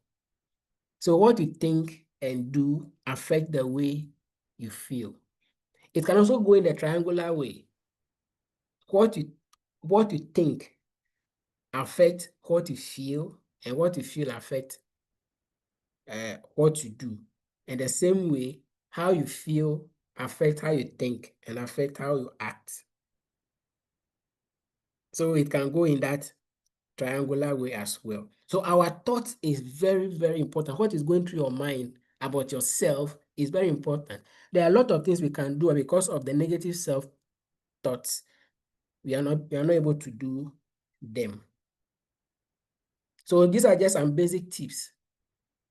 So what you think and do affect the way you feel. It can also go in the triangular way. What you think affect what you feel, and what you feel affect what you do. And the same way, how you feel affect how you think and affect how you act. So it can go in that triangular way as well. So our thoughts is very, very important. What is going through your mind about yourself is very important. There are a lot of things we can do, and because of the negative self-thoughts, we are not able to do them. So these are just some basic tips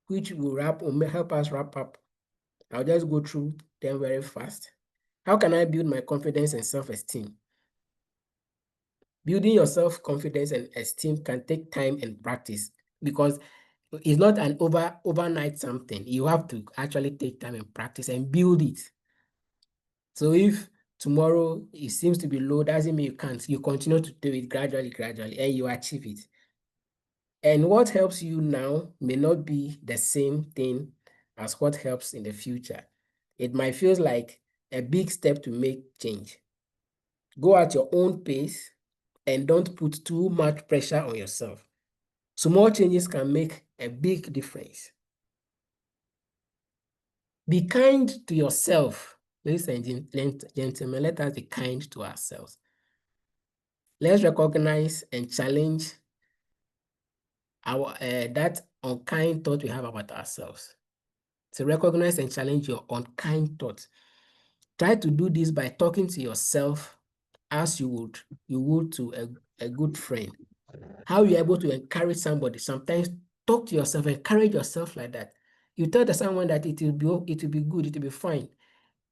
which will help us wrap up. I'll just go through them very fast. How can I build my confidence and self-esteem? Building your self-confidence and esteem can take time and practice because it's not an overnight something. You have to actually take time and practice and build it. So if tomorrow it seems to be low, doesn't mean you can't. You continue to do it gradually, and you achieve it. And what helps you now may not be the same thing as what helps in the future. It might feel like a big step to make change. Go at your own pace and don't put too much pressure on yourself. Small changes can make a big difference. Be kind to yourself. Ladies and gentlemen, let us be kind to ourselves. Let's recognize and challenge our that unkind thought we have about ourselves. So recognize and challenge your unkind thoughts. Try to do this by talking to yourself as you would to a good friend. How you're able to encourage somebody. Sometimes talk to yourself, encourage yourself like that. You tell someone that it will be good, it will be fine.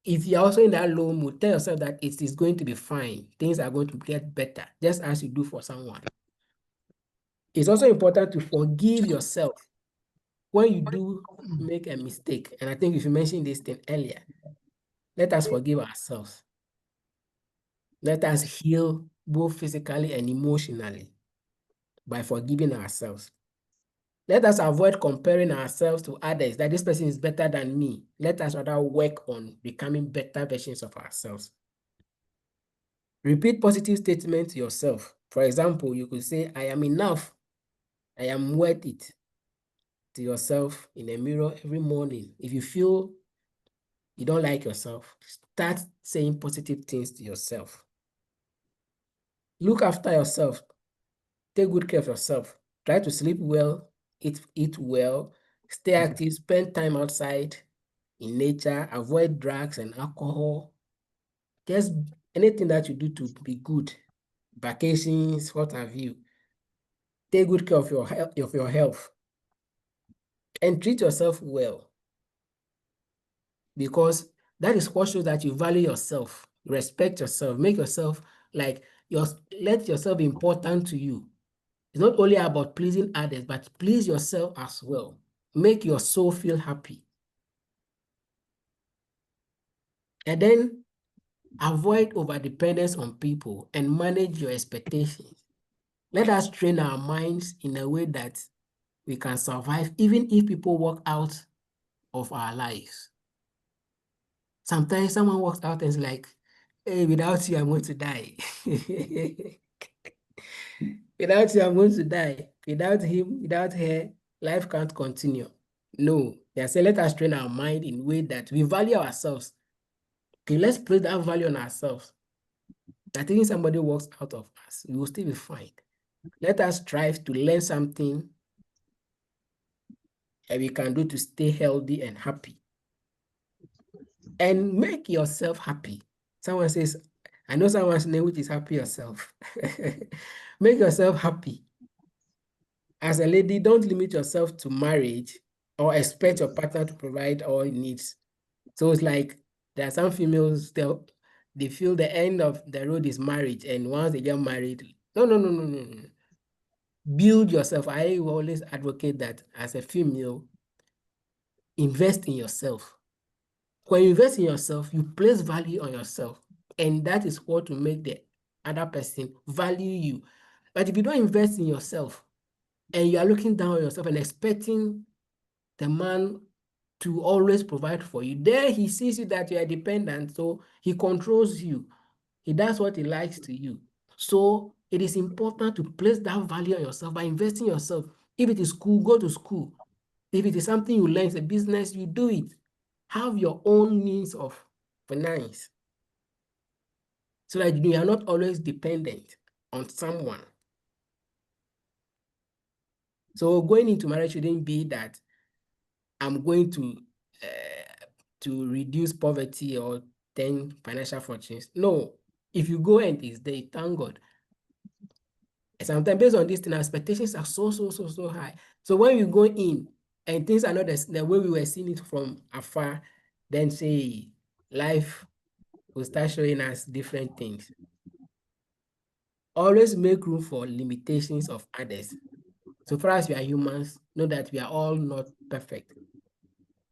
If you're also in that low mood, tell yourself that it is going to be fine. Things are going to get better, just as you do for someone. It's also important to forgive yourself when you do make a mistake. And I think if you mentioned this thing earlier, let us forgive ourselves. Let us heal both physically and emotionally by forgiving ourselves. Let us avoid comparing ourselves to others, that this person is better than me. Let us rather work on becoming better versions of ourselves. Repeat positive statements to yourself. For example, you could say, I am enough. I am worth it, to yourself in a mirror every morning. If you feel you don't like yourself, start saying positive things to yourself. Look after yourself. Take good care of yourself. Try to sleep well, eat well, stay active, spend time outside in nature, avoid drugs and alcohol. Just anything that you do to be good. Vacations, what have you. Take good care of your health. And treat yourself well. Because that is what shows that you value yourself, respect yourself, make yourself like let yourself be important to you. It's not only about pleasing others, but please yourself as well. Make your soul feel happy. And then avoid overdependence on people and manage your expectations. Let us train our minds in a way that we can survive even if people walk out of our lives. Sometimes someone walks out and is like, hey, without you, I'm going to die. Without you, I'm going to die. Without him, without her, life can't continue. No, they say let us train our mind in a way that we value ourselves. Okay, let's place that value on ourselves. That even somebody walks out of us, we will still be fine. Let us strive to learn something that we can do to stay healthy and happy. And make yourself happy. Someone says, I know someone's name which is happy yourself. Make yourself happy. As a lady, don't limit yourself to marriage or expect your partner to provide all needs. So it's like there are some females, they feel the end of the road is marriage, and once they get married, no. Build yourself. I will always advocate that as a female, invest in yourself. When you invest in yourself, you place value on yourself, and that is what will make the other person value you. But if you don't invest in yourself, and you are looking down on yourself and expecting the man to always provide for you, there he sees you that you are dependent, so he controls you. He does what he likes to you. So it is important to place that value on yourself by investing in yourself. If it is school, go to school. If it is something you learn, it's a business, you do it. Have your own means of finance so that you are not always dependent on someone. So going into marriage shouldn't be that I'm going to reduce poverty or 10 financial fortunes. No, if you go and it's there, thank God. Sometimes based on this thing, expectations are so high. So when you go in and things are not the way we were seeing it from afar, then say life will start showing us different things. Always make room for limitations of others. So far as we are humans, know that we are all not perfect.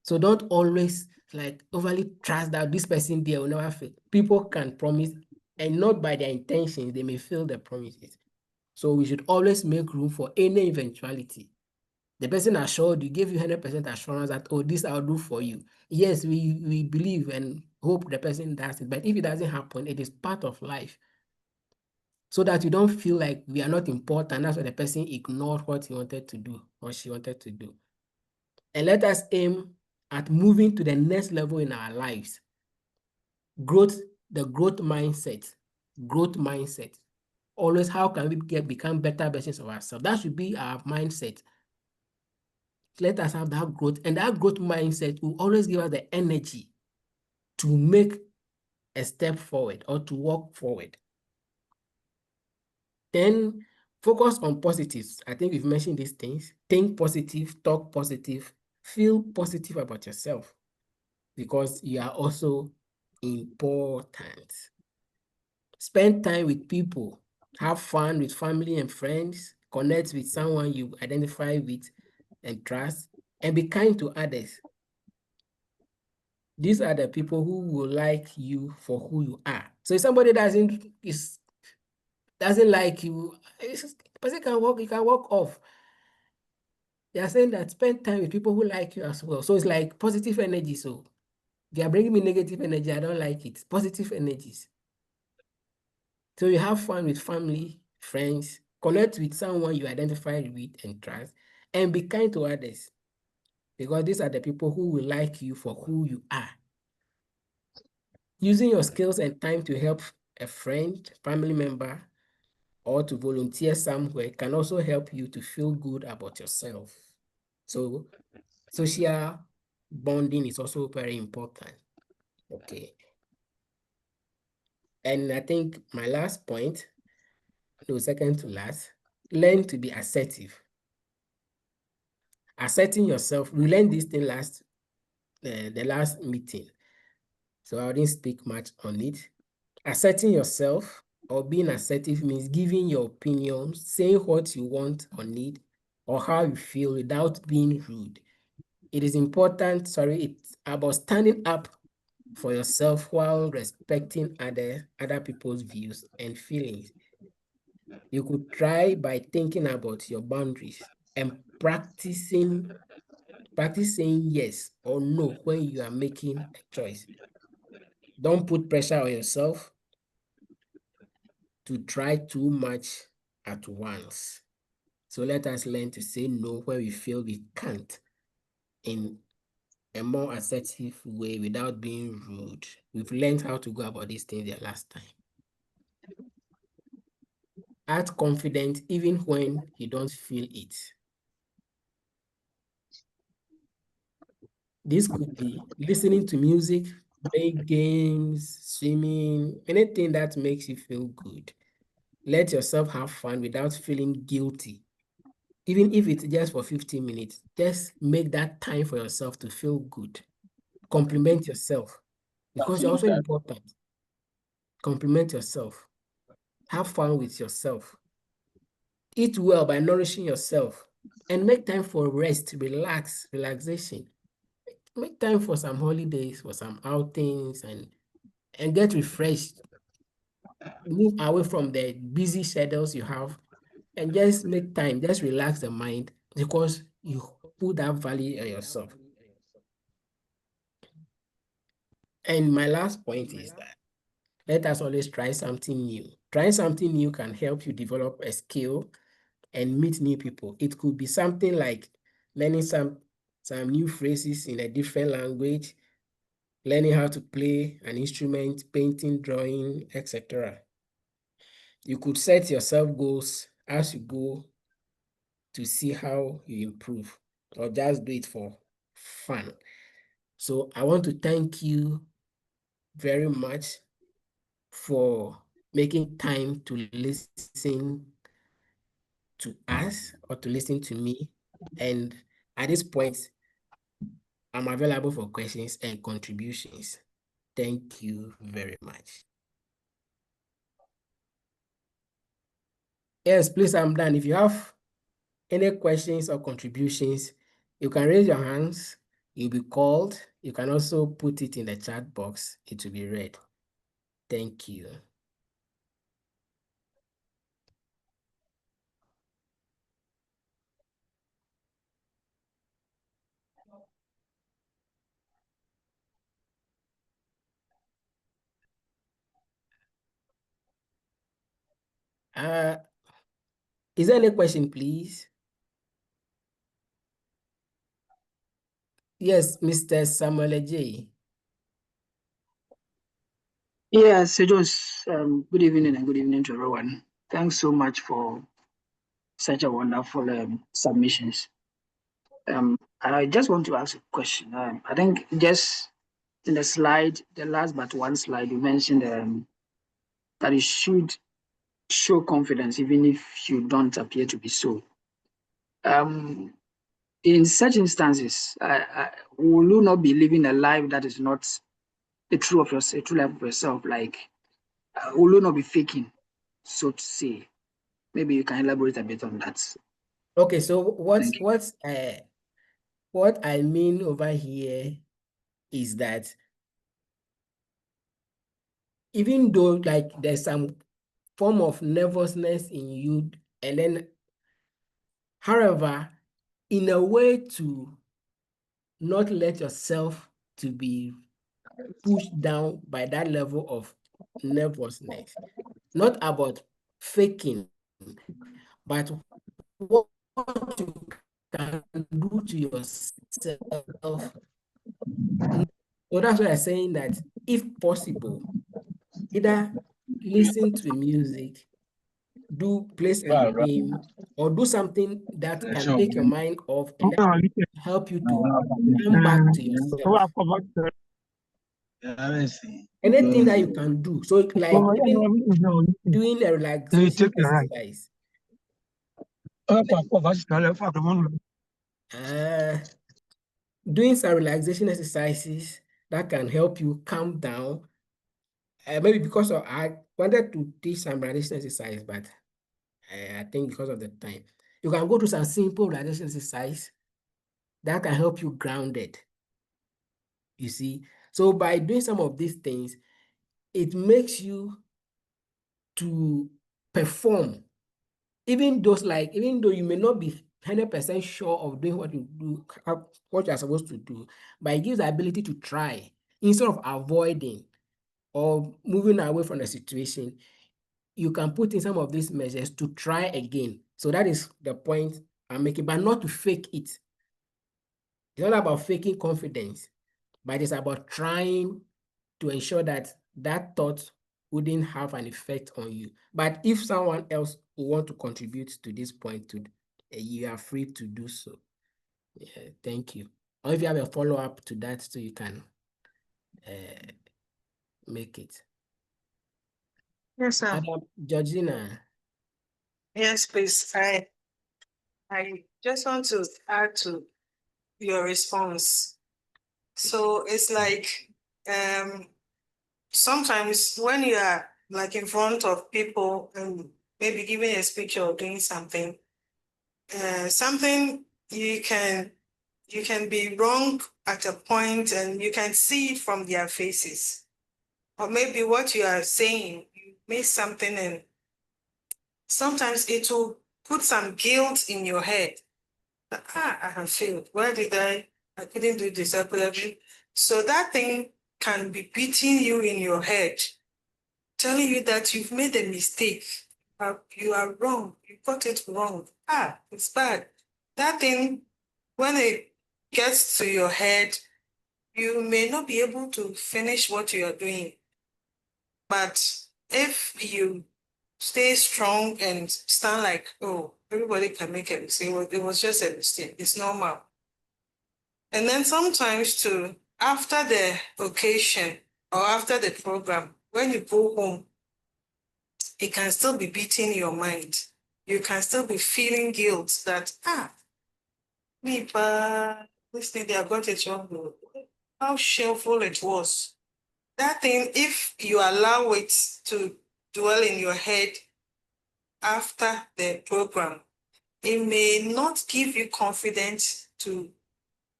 So don't always like overly trust that this person there will never fail. People can promise, and not by their intentions, they may fail their promises. So we should always make room for any eventuality. The person assured you, gave you 100% assurance that, oh, this I'll do for you. Yes, we believe and hope the person does it, but if it doesn't happen, it is part of life. So that you don't feel like we are not important. That's why the person ignored what he wanted to do or she wanted to do. And let us aim at moving to the next level in our lives. The growth mindset. Always, how can we become better versions of ourselves? That should be our mindset. let us have that growth, and that growth mindset will always give us the energy to make a step forward or to walk forward. Then focus on positives. I think we've mentioned these things. Think positive, talk positive, feel positive about yourself, because you are also important. Spend time with people, have fun with family and friends, connect with someone you identify with and trust, and be kind to others. These are the people who will like you for who you are. So if somebody doesn't like you, person can walk, you can walk off. They are saying that spend time with people who like you as well. So it's like positive energy. So they are bringing me negative energy, I don't like it. Positive energies. So you have fun with family, friends, connect with someone you identify with and trust, and be kind to others, because these are the people who will like you for who you are. Using your skills and time to help a friend, family member, or to volunteer somewhere can also help you to feel good about yourself. So social bonding is also very important. Okay. And I think my last point, no, second to last, learn to be assertive. Asserting yourself, we learned this thing the last meeting, so I didn't speak much on it. Asserting yourself or being assertive means giving your opinions, saying what you want or need, or how you feel without being rude. It is important, it's about standing up for yourself while respecting other people's views and feelings. You could try by thinking about your boundaries and practicing saying yes or no when you are making a choice. Don't put pressure on yourself to try too much at once. So let us learn to say no when we feel we can't, in a more assertive way without being rude. We've learned how to go about these things the last time. Act confident even when you don't feel it. This could be listening to music, playing games, swimming, anything that makes you feel good. Let yourself have fun without feeling guilty. Even if it's just for 15 minutes, just make that time for yourself to feel good. Compliment yourself, because you're also important. Compliment yourself. Have fun with yourself. Eat well by nourishing yourself, and make time for rest, relaxation. Make time for some holidays, for some outings, and get refreshed. Move away from the busy schedules you have, and just make time, just relax the mind, because you put that value on yourself. And my last point is that let us always try something new. Trying something new can help you develop a skill and meet new people. It could be something like learning some new phrases in a different language, learning how to play an instrument, painting, drawing, etc. You could set yourself goals as you go to see how you improve, or just do it for fun. So I want to thank you very much for making time to listen to us or to listen to me. And at this point, I'm available for questions and contributions. Thank you very much. Yes, please, I'm done. If you have any questions or contributions, you can raise your hands. You'll be called. You can also put it in the chat box. It will be read. Thank you. Is there any question, please? Yes, Mr. Samuel J. Yes, it was good evening and good evening to everyone. Thanks so much for such a wonderful submissions. I just want to ask a question. I think just in the slide, the last but one slide, you mentioned that you should show confidence even if you don't appear to be so. In such instances, will you not be living a life that is not a true life of yourself? Like, will you not be faking, so to say? Maybe you can elaborate a bit on that. Okay, so Thank you. what I mean over here is that even though like there's some form of nervousness in you, and then however, in a way to not let yourself to be pushed down by that level of nervousness, not about faking, but what you can do to yourself. So that's why I'm saying that if possible, either listen to music, play some game, or do something that can take your mind off and help you to come back to yourself. Anything that you can do. So like even doing a relaxation exercise. Doing some relaxation exercises that can help you calm down. Maybe because of I wanted to teach some relaxation exercise, but I think because of the time, you can go to some simple relaxation exercise that can help you grounded. You see, so by doing some of these things, it makes you to perform, even though you may not be 100% sure of doing what you do, what you are supposed to do, but it gives the ability to try instead of avoiding or moving away from the situation. You can put in some of these measures to try again. So that is the point I'm making, but not to fake it. It's not about faking confidence, but it's about trying to ensure that that thought wouldn't have an effect on you. But if someone else will want to contribute to this point, you are free to do so. Yeah, thank you. Or if you have a follow-up to that, so you can make it. Yes, sir. Madam Georgina. Yes, please. I just want to add to your response. So it's like sometimes when you are like in front of people and maybe giving a speech or doing something, something you can be wrong at a point and you can see from their faces. Or maybe what you are saying, you miss something, and sometimes it will put some guilt in your head. I have failed. Why did I couldn't do this. I could have. So that thing can be beating you in your head, telling you that you've made a mistake. You are wrong. You got it wrong. It's bad. That thing, when it gets to your head, you may not be able to finish what you are doing. But if you stay strong and stand like, oh, everybody can make a mistake. It was just a mistake. It's normal. And then sometimes too, after the occasion or after the program, when you go home, it can still be beating your mind. You can still be feeling guilt that, me, but this thing, they have got it wrong. How shameful it was. That thing, if you allow it to dwell in your head after the program, it may not give you confidence to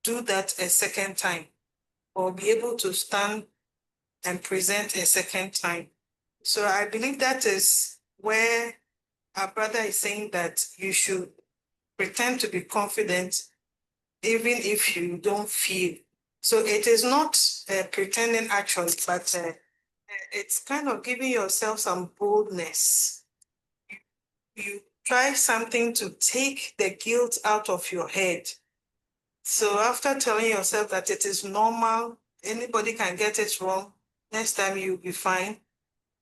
do that a second time or be able to stand and present a second time. So I believe that is where our brother is saying that you should pretend to be confident even if you don't feel. So it is not pretending actually, but it's kind of giving yourself some boldness. You try something to take the guilt out of your head. So after telling yourself that it is normal, anybody can get it wrong, next time you'll be fine.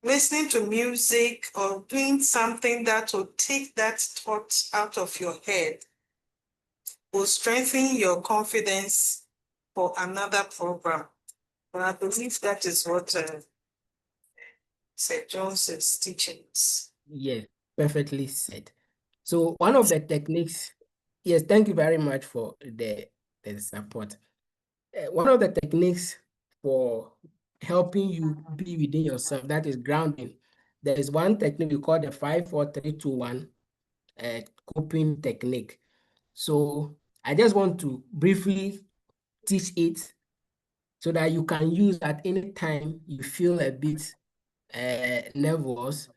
Listening to music or doing something that will take that thought out of your head will strengthen your confidence for another program. And I believe that is what Sir John's is teaching us. Yes, perfectly said. So one of the techniques, yes, thank you very much for the support. One of the techniques for helping you be within yourself, that is grounding. There is one technique we call the 5-4-3-2-1 coping technique. So I just want to briefly teach it so that you can use at any time you feel a bit nervous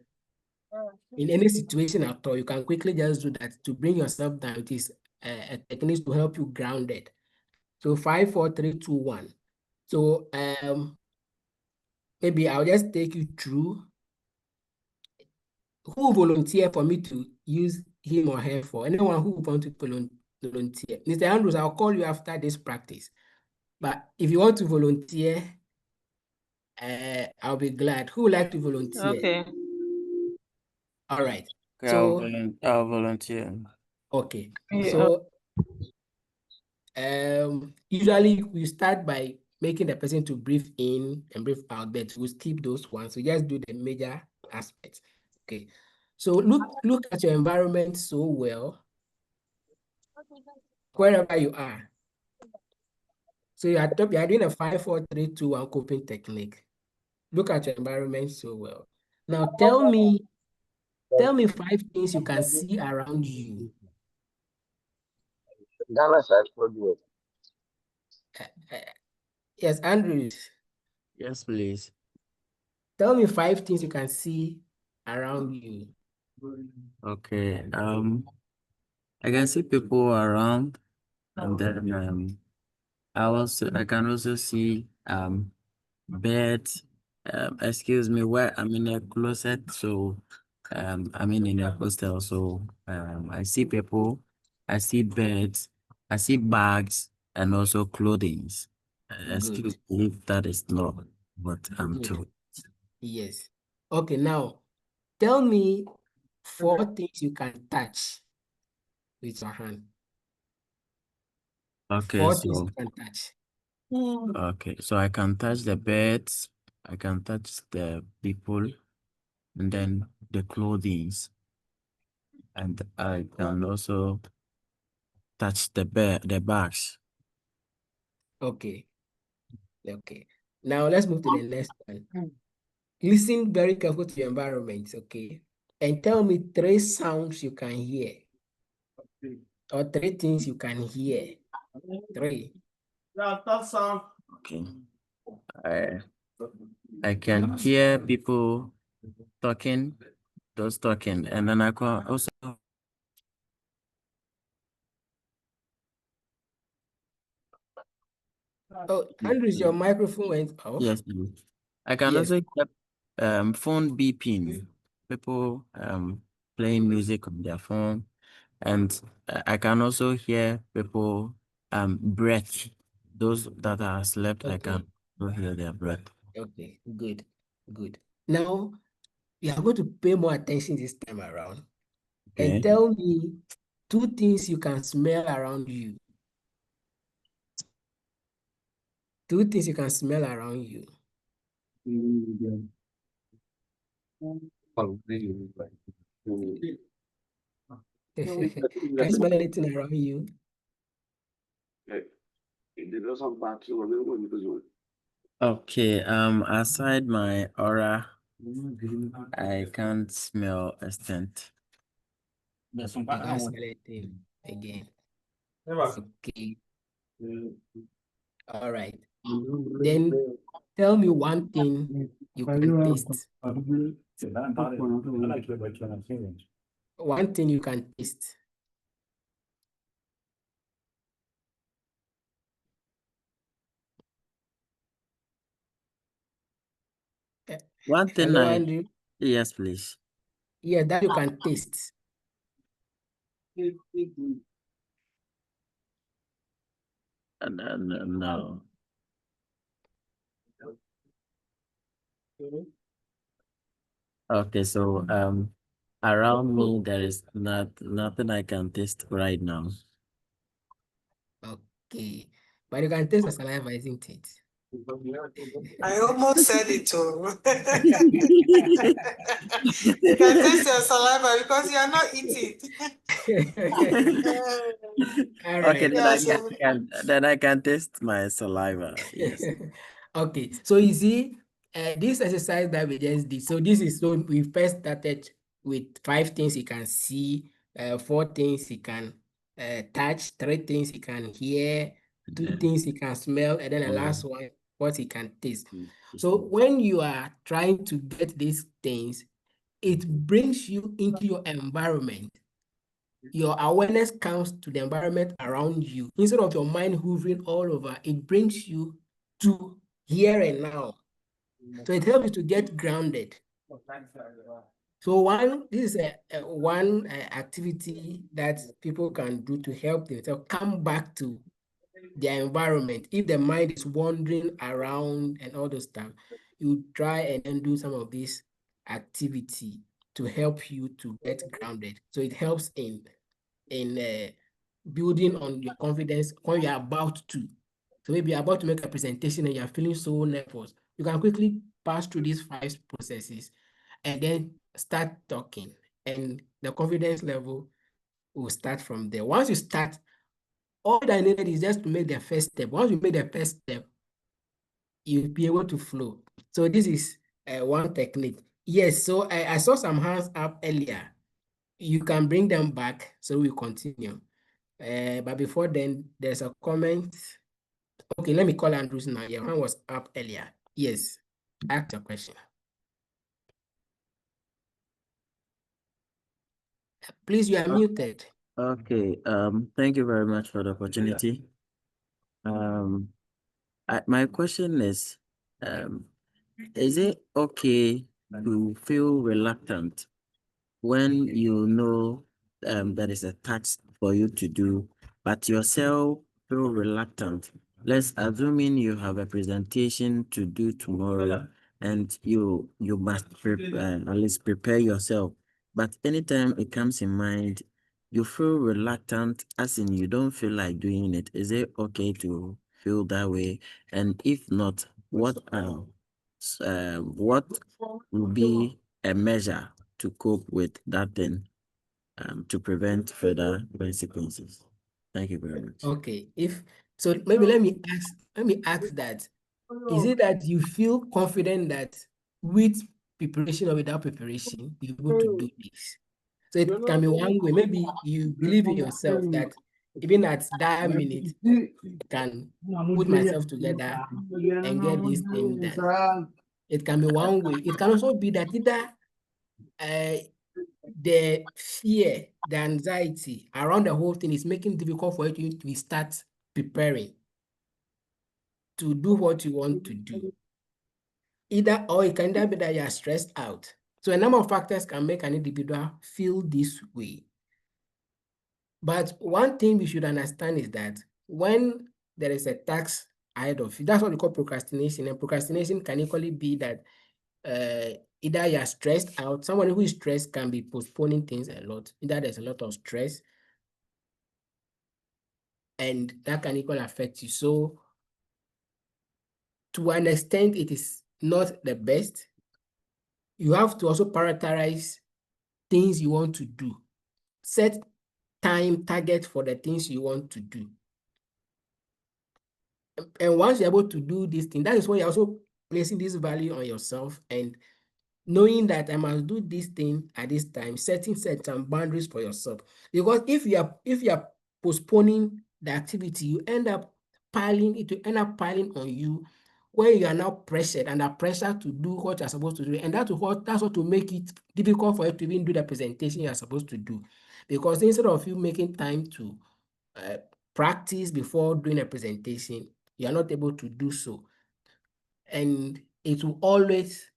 in any situation at all. You can quickly just do that to bring yourself down. It is a technique to help you grounded. So 5-4-3-2-1. So maybe I'll just take you through. Who volunteer for me to use him or her for? Anyone who want to volunteer. Mr. Andrews, I'll call you after this practice. But if you want to volunteer, I'll be glad. Who would like to volunteer? Okay. All right. Okay, So I'll volunteer. okay. Yeah. So usually we start by making the person to breathe in and breathe out, but we'll skip those ones. So just do the major aspects. Okay. So look at your environment so well, wherever you are. So you are doing a 5-4-3-2-1 coping technique. Look at your environment so well. Now tell me 5 things you can see around you. Yes, Andrews. Yes, please. Tell me 5 things you can see around you. Okay. I can see people around, and then I can also see birds. Excuse me, where I'm in a closet, so I'm in a hostel, so I see people, I see birds, I see bags, and also clothing. Excuse Good. me if that is not what I'm Good. told. Yes. Okay, now tell me 4 things you can touch with your hand. Okay, 4 things so you can touch. okay, so I can touch the birds, I can touch the people, and then the clothing, and I can also touch the bags. Okay. Okay. Now let's move to the next one. Listen very carefully to your environment, okay? And tell me 3 sounds you can hear or 3 things you can hear. 3. Okay. I I can hear people talking, those talking, and then I can also Oh, Andrews, your microphone went off. yes, please. I can Yes. also hear phone beeping, people playing music on their phone, and I can also hear people breath. Those that are slept, I Okay. can also hear their breath. Okay. Good. Good. Now you are going to pay more attention this time around and Okay. tell me 2 things you can smell around you. 2 things you can smell around you. Can you smell anything around you? Okay, aside my aura, I can't smell a scent. You can't smell anything again. Okay. All right. Then tell me 1 thing you can taste. 1 thing you can taste. One thing Hello, Andrew. yes, please. Yeah, that you can taste. No. Okay, so around me there is nothing I can taste right now. Okay. But you can taste the saliva, isn't it? I almost said it too. You can taste your saliva because you are not eating. All Okay, right. then Yeah, I so then I can taste my saliva. Yes. Okay, so you see, this exercise that we just did. So this is, so we first started with 5 things you can see, 4 things you can touch, 3 things you can hear, 2 things you can smell, and then the last one, what you can taste. So when you are trying to get these things, it brings you into your environment. Your awareness comes to the environment around you. Instead of your mind hovering all over, it brings you to here and now. So it helps you to get grounded. So this is one activity that people can do to help themselves come back to their environment. If the mind is wandering around and all those stuff, you try and then do some of this activity to help you to get grounded. So it helps in building on your confidence when you're about to. So maybe you're about to make a presentation and you're feeling so nervous. You can quickly pass through these 5 processes and then start talking. And the confidence level will start from there. Once you start, all that needed is just to make the first step. Once you make the first step, you'll be able to flow. So this is one technique. Yes, so I saw some hands up earlier. You can bring them back so we continue. But before then, there's a comment. Okay, let me call Andrews now. Your hand was up earlier. Yes, ask your question. Please, you are muted. Okay. Thank you very much for the opportunity. My question is it okay to feel reluctant when you know that is a task for you to do, but yourself feel reluctant? Let's assuming you have a presentation to do tomorrow and you must at least prepare yourself. But anytime it comes in mind, you feel reluctant, as in you don't feel like doing it. Is it okay to feel that way? And if not, what will be a measure to cope with that thing to prevent further consequences? Thank you very much. Okay, so maybe let me ask that. Is it that you feel confident that with preparation or without preparation, you're able to do this? So it can be one way. Maybe you believe in yourself that even at that minute, I can put myself together and get this thing done. It can be one way. It can also be that either the fear, the anxiety around the whole thing is making it difficult for you to start preparing to do what you want to do. Either, or it can either be that you are stressed out. So a number of factors can make an individual feel this way. But one thing we should understand is that when there is a task ahead of you, that's what we call procrastination. And procrastination can equally be that either you are stressed out. Someone who is stressed can be postponing things a lot. Either there's a lot of stress, and that can equally affect you. So to an extent, it is not the best. You have to also prioritize things you want to do. Set time target for the things you want to do. And once you're able to do this thing, that is when you're also placing this value on yourself and knowing that I must do this thing at this time, setting some boundaries for yourself. Because if you are postponing the activity, it will end up piling on you, where you are now pressured under pressure to do what you're supposed to do. And that's what will make it difficult for you to even do the presentation you're supposed to do. Because instead of you making time to practice before doing a presentation, you are not able to do so. And it will always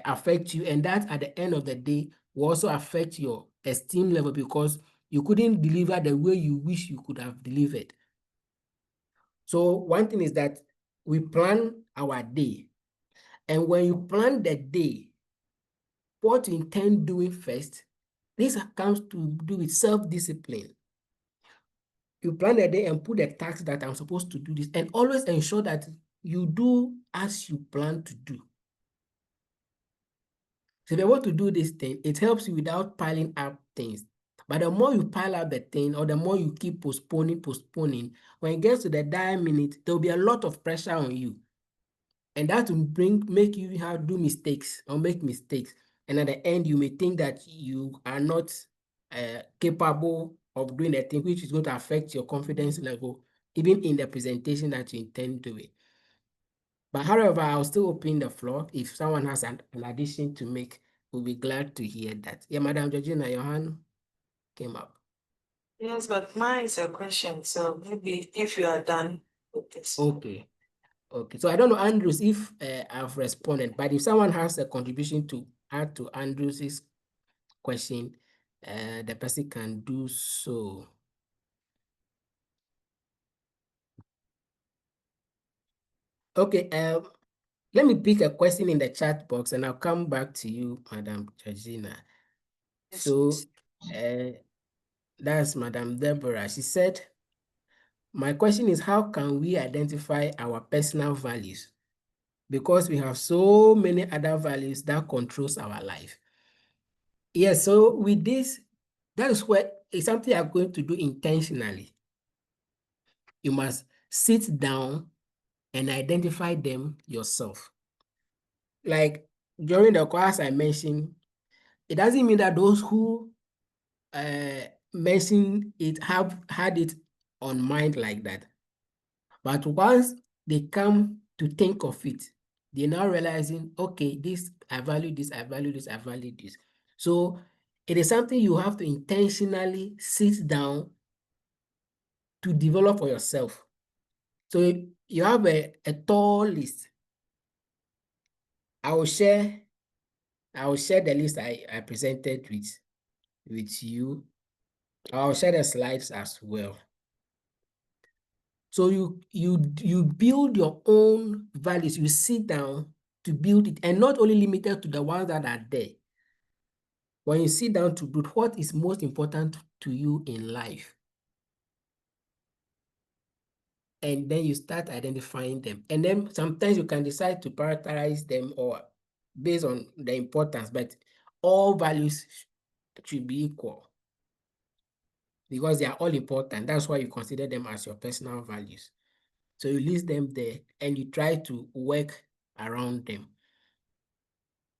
affect you, and that at the end of the day will also affect your esteem level because you couldn't deliver the way you wish you could have delivered. So one thing is that we plan our day, and when you plan the day, what you intend doing first, this comes to do with self-discipline. You plan a day and put the task that I'm supposed to do this, and always ensure that you do as you plan to do. So if you want to do this thing, it helps you without piling up things. But the more you pile up the thing, or the more you keep postponing, when it gets to the dying minute, there will be a lot of pressure on you. And that will make you have do mistakes or make mistakes. And at the end, you may think that you are not capable of doing a thing, which is going to affect your confidence level, even in the presentation that you intend to do it. But however, I'll still open the floor. If someone has an addition to make, we'll be glad to hear that. Yeah, Madam Georgina, your hand came up. Yes, but mine is a question. So maybe if you are done with this. Okay. Okay. So I don't know, Andrews, if I've responded, but if someone has a contribution to add to Andrews's question, the person can do so. Okay. Let me pick a question in the chat box and I'll come back to you, Madam Georgina. Yes, So that's Madam Deborah. She said, my question is, how can we identify our personal values? Because we have so many other values that controls our life. Yes, so with this, that is where it's something you're going to do intentionally. You must sit down and identify them yourself. Like during the class I mentioned, it doesn't mean that those who mentioned it have had it on mind like that. But once they come to think of it, they're now realizing, okay, this, I value this, I value this, I value this. So it is something you have to intentionally sit down to develop for yourself. So you have a tall list. I will share the list I presented with you. I'll share the slides as well. So you build your own values. You sit down to build it, and not only limited to the ones that are there. When you sit down to build what is most important to you in life, and then you start identifying them. And then sometimes you can decide to prioritize them or based on the importance, but all values should be equal because they are all important. That's why you consider them as your personal values. So you list them there and you try to work around them.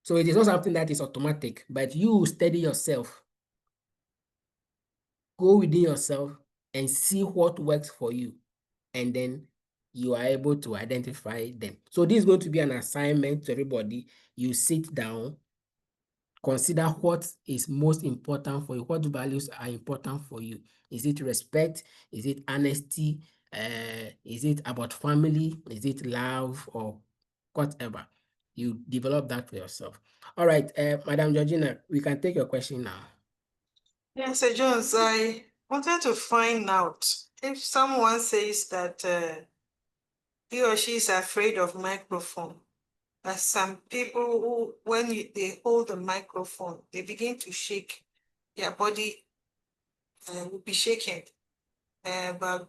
So it is not something that is automatic, but you study yourself, go within yourself and see what works for you. And then you are able to identify them. So this is going to be an assignment to everybody. You sit down, consider what is most important for you, what values are important for you. Is it respect? Is it honesty? Is it about family? Is it love or whatever? You develop that for yourself. All right, Madam Georgina, we can take your question now. Yes, Sir Jones, I wanted to find out if someone says that he or she is afraid of microphone. But some people who, when they hold the microphone, they begin to shake. Their body will be shaking. But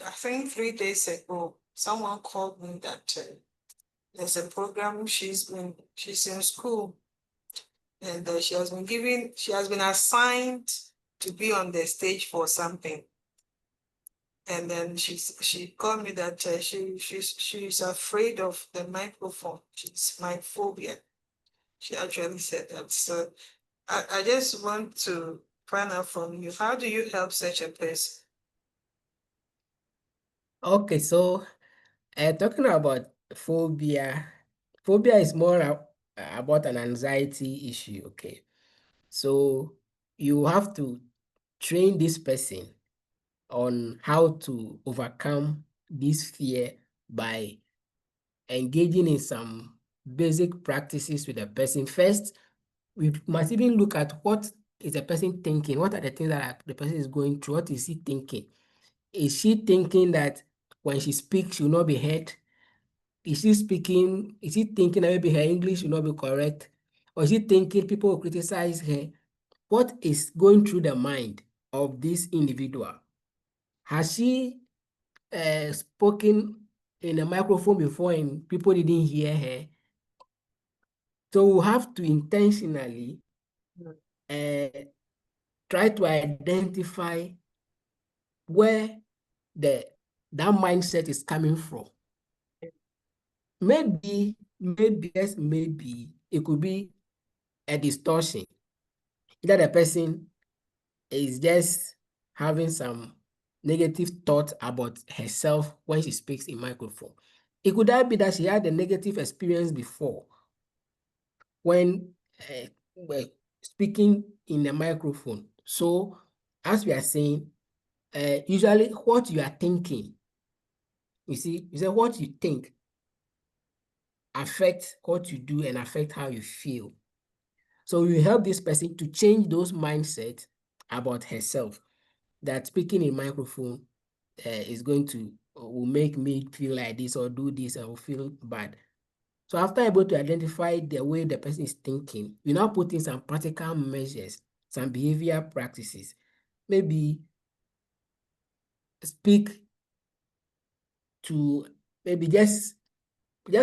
I think 3 days ago, someone called me that there's a program she's in school, and she has been assigned to be on the stage for something. And then she called me that she's afraid of the microphone. She's mic phobia. She actually said that. So I just want to find out from you, how do you help such a person? Okay, so talking about phobia is more about an anxiety issue, okay? So you have to train this person on how to overcome this fear by engaging in some basic practices with the person. First, we must even look at what is the person thinking. What are the things that the person is going through? What is he thinking? Is she thinking that when she speaks, she will not be heard? Is she thinking that maybe her English will not be correct? Or is she thinking people will criticize her? What is going through the mind of this individual? has she spoken in a microphone before and people didn't hear her? So we have to intentionally try to identify where that mindset is coming from. Maybe, yes, maybe it could be a distortion. Either the person is just having some negative thoughts about herself when she speaks in microphone. It could be that she had a negative experience before when well, speaking in a microphone. So, as we are saying, usually what you are thinking, you say what you think affects what you do and affect how you feel. So you help this person to change those mindsets about herself, that speaking in microphone is going to will make me feel like this or do this or feel bad. So after able to identify the way the person is thinking, you now put in some practical measures, some behavior practices. Maybe speak to, maybe just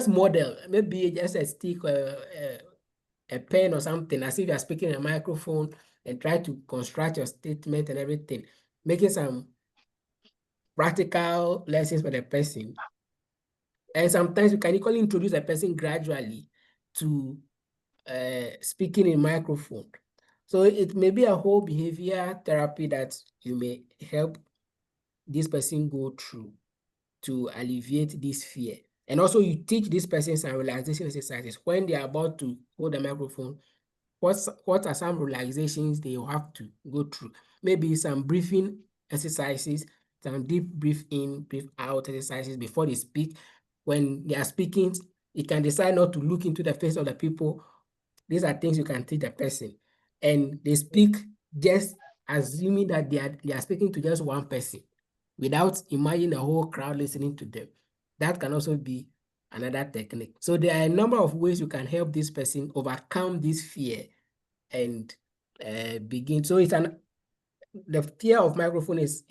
model, maybe just a stick, a pen or something, as if you are speaking in a microphone, and try to construct your statement and everything, making some practical lessons for the person. And sometimes you can equally introduce a person gradually to speaking in microphone. So it may be a whole behavior therapy that you may help this person go through to alleviate this fear. And also you teach this person some relaxation exercises when they are about to hold the microphone. What are some relaxations they will have to go through? Maybe some breathing exercises, some deep breathe in, breathe out exercises before they speak. When they are speaking, you can decide not to look into the face of the people. These are things you can teach the person. And they speak just assuming that they are speaking to just one person without imagining a whole crowd listening to them. That can also be another technique. So there are a number of ways you can help this person overcome this fear and begin. So the fear of microphone is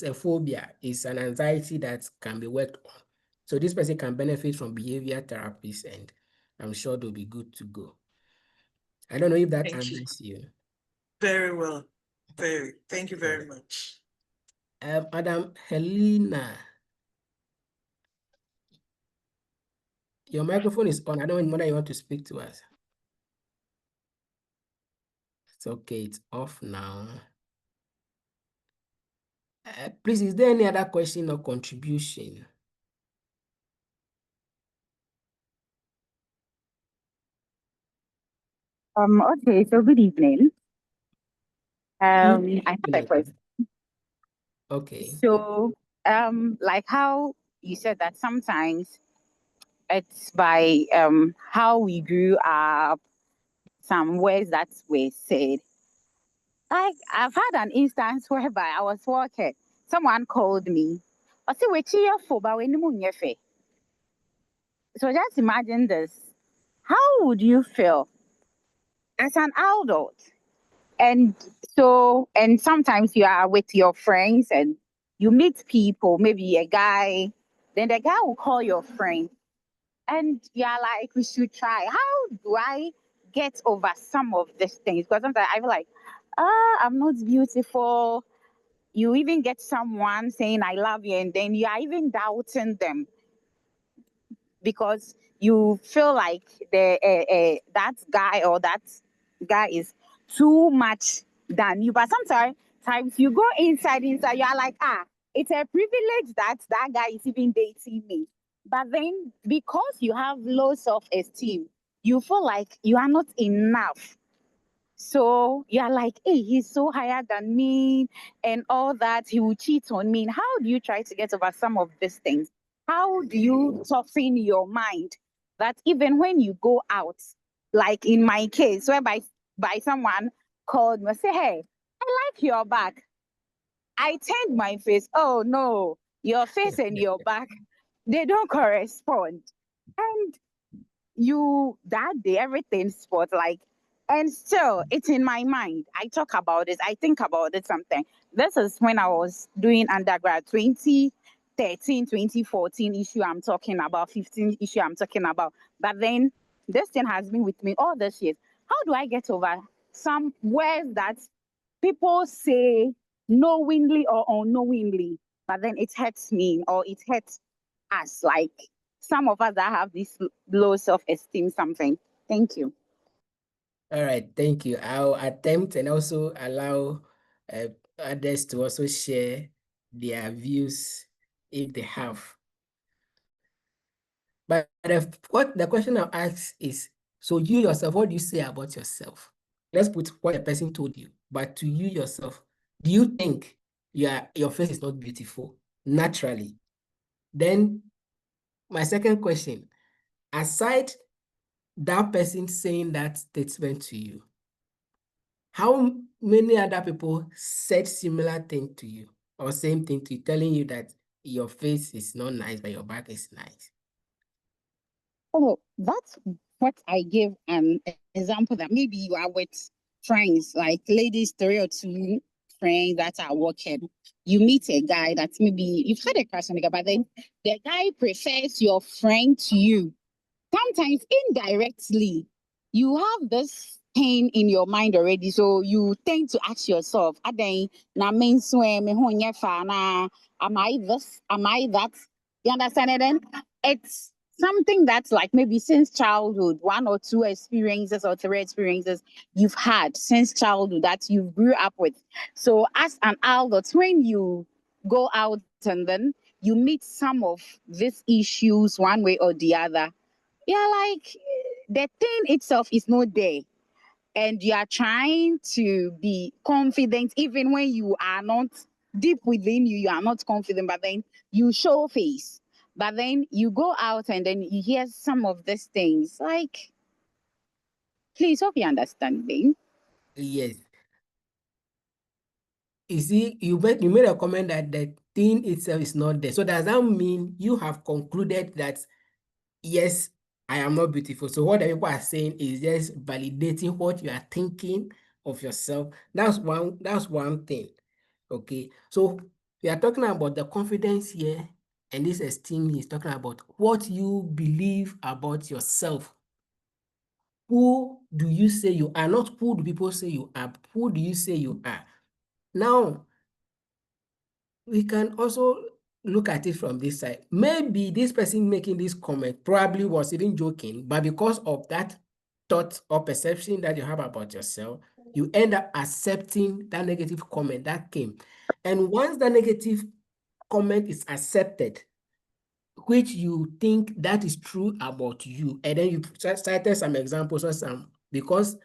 a phobia, it's an anxiety that can be worked on. So this person can benefit from behavior therapies, and I'm sure they'll be good to go. I don't know if that answers you. Very well. Thank you very much. Madam Helena, your microphone is on. I don't know whether you want to speak to us. It's okay, it's off now. Please, is there any other question or contribution? Okay, so good evening. I have a question. Okay. So, like how you said that sometimes it's by how we grew up, some words that were said. Like I've had an instance whereby I was walking, someone called me. I said, "We're cheerful, but we're So just imagine this. How would you feel as an adult? And and sometimes you are with your friends and you meet people, maybe a guy, then the guy will call your friend and you're like, we should try. How do I get over some of these things? Because sometimes I feel like, I'm not beautiful. You even get someone saying, I love you, and then you are even doubting them because you feel like that guy or that guy is too much than you. But sometimes you go inside, you are like, it's a privilege that that guy is even dating me. But then because you have low self-esteem, you feel like you are not enough. So you're like, hey, he's so higher than me and all that. He will cheat on me. And how do you try to get over some of these things? How do you soften your mind that even when you go out, like in my case, whereby by someone called me, say, hey, I like your back. I turned my face. Oh no, your face and your back, they don't correspond. And you that day everything spot like And still, it's in my mind. I talk about it. I think about it something. This is when I was doing undergrad, 2013, 2014 issue I'm talking about, 15 issue I'm talking about. But then this thing has been with me all these years. How do I get over some words that people say knowingly or unknowingly, but then it hurts me or it hurts us, like some of us that have this low self-esteem something. Thank you. All right, thank you. I'll attempt and also allow others to also share their views if they have. But what the question I'll ask is, so you yourself, what do you say about yourself? Let's put what a person told you, but to you yourself, do you think your face is not beautiful naturally? Then my second question, aside that person saying that statement to you, how many other people said similar thing to you or same thing to you, telling you that your face is not nice, but your back is nice? Oh, that's what I give an example that maybe you are with friends, like ladies, 3 or 2 friends that are working. You meet a guy that maybe you've had a crush on the guy, but then the guy prefers your friend to you. Sometimes indirectly, you have this pain in your mind already. So you tend to ask yourself, am I this? Am I that? You understand it then? It's something that's like maybe since childhood, 1 or 2 experiences or 3 experiences you've had since childhood that you grew up with. So as an adult, when you go out and then you meet some of these issues one way or the other, yeah, like the thing itself is not there. And you are trying to be confident, even when you are not deep within you, you are not confident, but then you show face. But then you go out and then you hear some of these things. Like, please hope you understand me. Yes. You see, you made a comment that the thing itself is not there. So does that mean you have concluded that, yes, I am not beautiful? So what the people are saying is just validating what you are thinking of yourself. That's one thing. Okay. So we are talking about the confidence here, and this esteem is talking about what you believe about yourself. Who do you say you are? Not who do people say you are. Who do you say you are? Now, we can also look at it from this side. Maybe this person making this comment probably was even joking, but because of that thought or perception that you have about yourself, you end up accepting that negative comment that came. And once the negative comment is accepted, which you think that is true about you, and then you cited some examples or some, because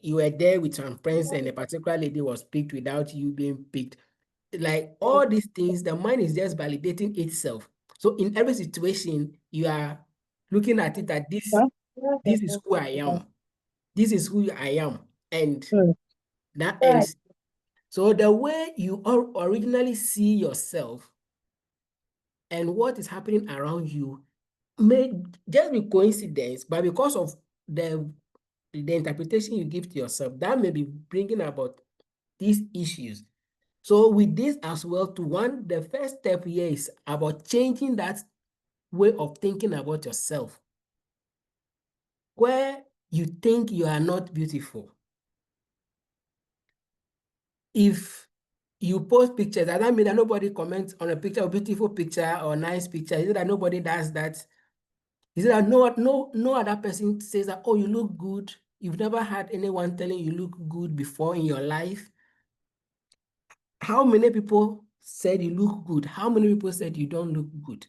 you were there with some friends and a particular lady was picked without you being picked. Like all these things, the mind is just validating itself. So in every situation, you are looking at it that this is who I am. This is who I am. And that ends. So the way you originally see yourself and what is happening around you may just be coincidence, but because of the interpretation you give to yourself, that may be bringing about these issues. So with this as well, the first step here is about changing that way of thinking about yourself, where you think you are not beautiful. If you post pictures, that doesn't mean that nobody comments on a picture, a beautiful picture or nice picture. Is it that nobody does that? Is it that no other person says that, oh, you look good? You've never had anyone telling you look good before in your life? How many people said you look good? How many people said you don't look good?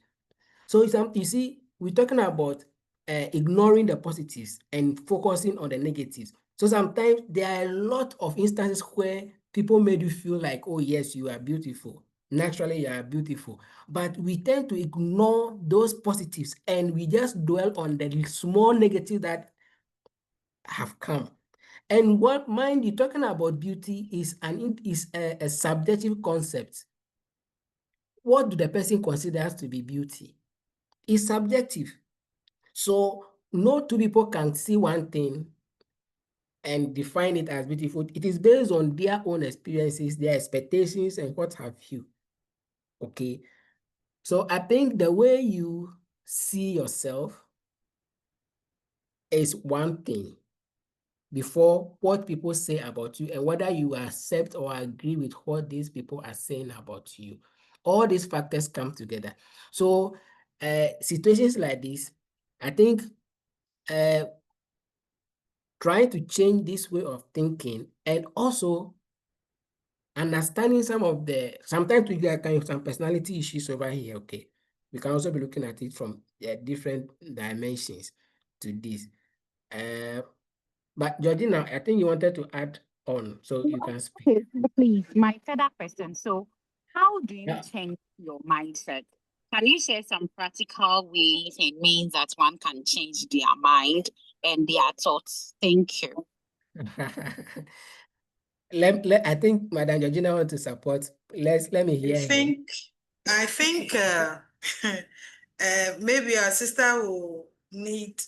So you see, we're talking about ignoring the positives and focusing on the negatives. So sometimes there are a lot of instances where people made you feel like, oh yes, you are beautiful. Naturally, you are beautiful. But we tend to ignore those positives and we just dwell on the small negatives that have come. And what, mind you, talking about beauty is a subjective concept. What do the person considers to be beauty? It's subjective. So no two people can see one thing and define it as beautiful, it is based on their own experiences, their expectations, and what have you. Okay. So I think the way you see yourself is one thing before what people say about you and whether you accept or agree with what these people are saying about you. All these factors come together. So situations like this, I think trying to change this way of thinking and also understanding sometimes we get kind of some personality issues over here, okay? We can also be looking at it from different dimensions to this. But Georgina, I think you wanted to add on, so you can speak. Okay, so please, my further question. So, how do you Yeah. change your mindset? Can you share some practical ways and means that one can change their mind and their thoughts? Thank you. I think Madam Georgina wants to support. Let me hear her. I think maybe our sister will need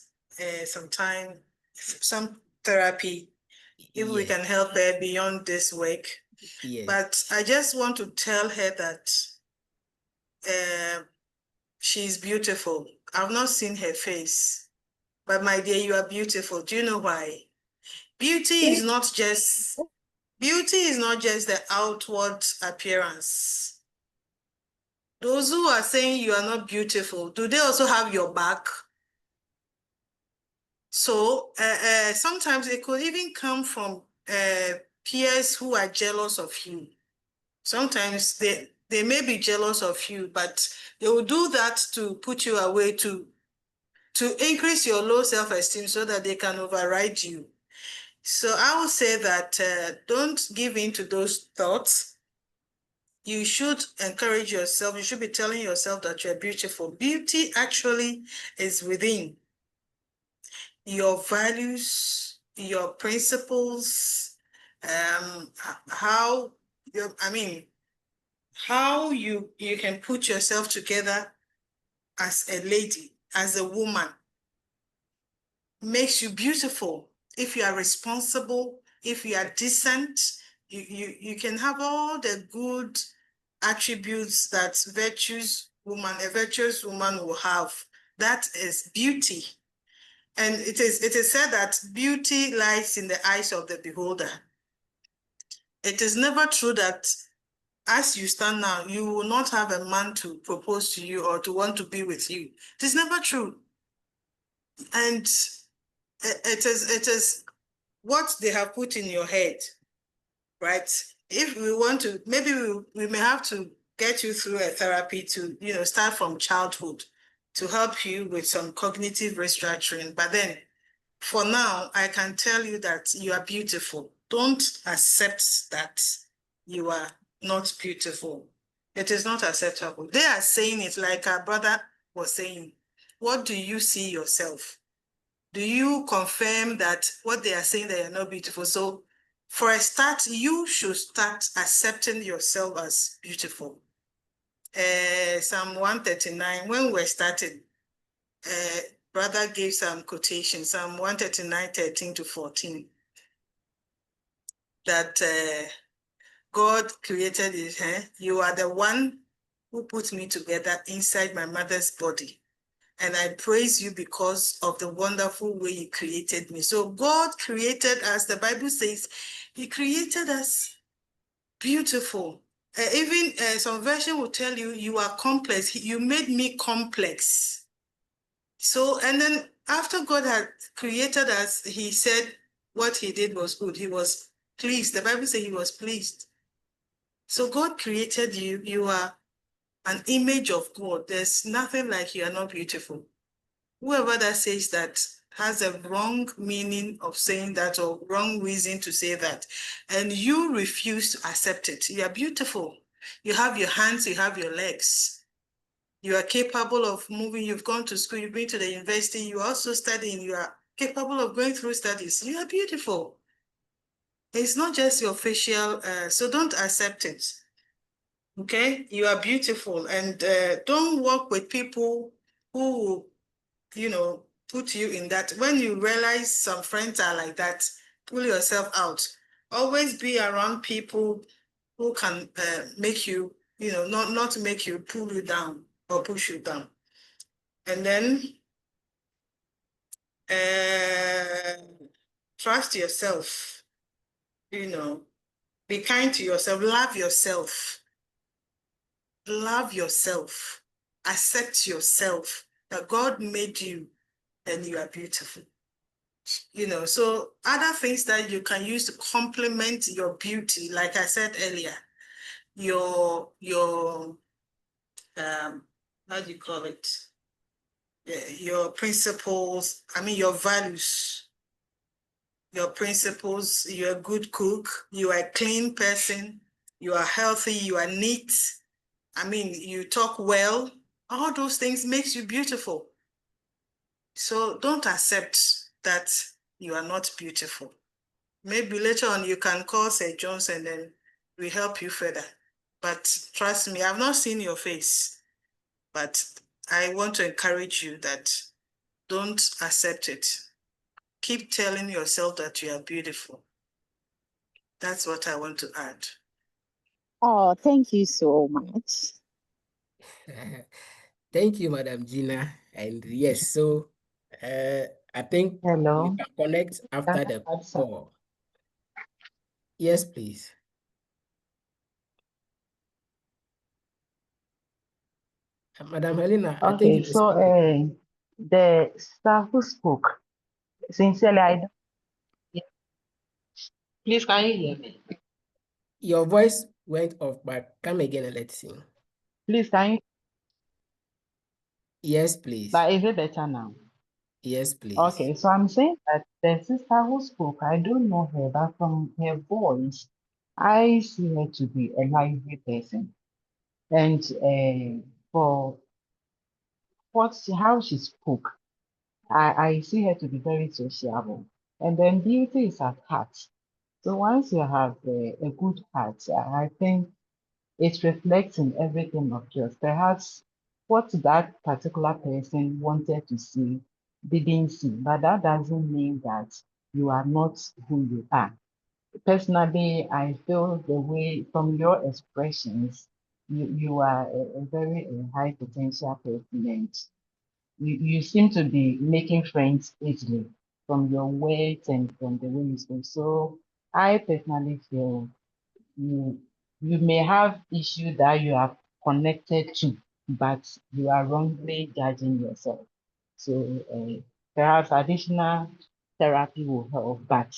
some time, some therapy, if we can help her beyond this work. Yes. But I just want to tell her that she's beautiful. I've not seen her face, but my dear, you are beautiful. Do you know why? Beauty is not just the outward appearance. Those who are saying you are not beautiful, do they also have your back? So sometimes it could even come from peers who are jealous of you. Sometimes they may be jealous of you, but they will do that to put you away, to increase your low self-esteem so that they can override you. So I would say that don't give in to those thoughts. You should encourage yourself. You should be telling yourself that you're beautiful. Beauty actually is within your values, your principles, how you can put yourself together as a lady, as a woman, makes you beautiful. If you are responsible, if you are decent, you can have all the good attributes that a virtuous woman will have. That is beauty. And it is said that beauty lies in the eyes of the beholder. It is never true that as you stand now, you will not have a man to propose to you or to want to be with you. It is never true. And it is what they have put in your head, right? If we want to, maybe we may have to get you through a therapy to, start from childhood to help you with some cognitive restructuring. But then for now, I can tell you that you are beautiful. Don't accept that you are not beautiful. It is not acceptable. They are saying it like our brother was saying. What do you see yourself? Do you confirm that what they are saying that you're not beautiful? So for a start, you should start accepting yourself as beautiful. Psalm 139, when we're starting, brother gave some quotations, Psalm 139, 13 to 14, that God created it. You are the one who put me together inside my mother's body. And I praise you because of the wonderful way you created me. So God created us, the Bible says, he created us beautiful. Even some version will tell you, you are complex. You made me complex. So, and then after God had created us, he said what he did was good. He was pleased. The Bible says he was pleased. So God created you. You are an image of God. There's nothing like you are not beautiful. Whoever that says that has a wrong meaning of saying that or wrong reason to say that, and you refuse to accept it. You are beautiful. You have your hands, you have your legs. You are capable of moving. You've gone to school, you've been to the university, you are also studying, you are capable of going through studies. You are beautiful. It's not just your facial, so don't accept it. Okay? You are beautiful, and don't work with people who, put you in that. When you realize some friends are like that, pull yourself out. Always be around people who can make you, not make you pull you down or push you down. And then trust yourself, be kind to yourself, love yourself. Love yourself. Accept yourself, that God made you and you are beautiful. So other things that you can use to complement your beauty, like I said earlier, your how do you call it? Your principles, your values, your principles. You're a good cook, you are a clean person, you are healthy, you are neat. You talk well. All those things makes you beautiful. So don't accept that you are not beautiful. Maybe later on you can call Sir Jones and then we help you further. But trust me, I've not seen your face, but I want to encourage you that don't accept it. Keep telling yourself that you are beautiful. That's what I want to add. Oh, thank you so much. Thank you, Madam Gina. And yes, so I think Hello. we can connect after the call. Yes, please. Madam Helena, I think Okay, you were so speaking. the staff who spoke, sincerely, I don't. Yeah. Please, can you hear me? Your voice went off, but come again and let's see. Please, can you? Yes, please. But is it better now? Yes, please. Okay, so I'm saying that the sister who spoke, I don't know her, but from her voice, I see her to be a lively person. And for how she spoke, I see her to be very sociable. And then beauty is at heart. So once you have a good heart, I think it reflects in everything of yours. Perhaps what that particular person wanted to see didn't see, but that doesn't mean that you are not who you are. Personally, I feel the way from your expressions, you are a very high potential person, and you seem to be making friends easily from your words and from the way you speak. So I personally feel you you may have issue that you are connected to, but you are wrongly judging yourself. So perhaps additional therapy will help, but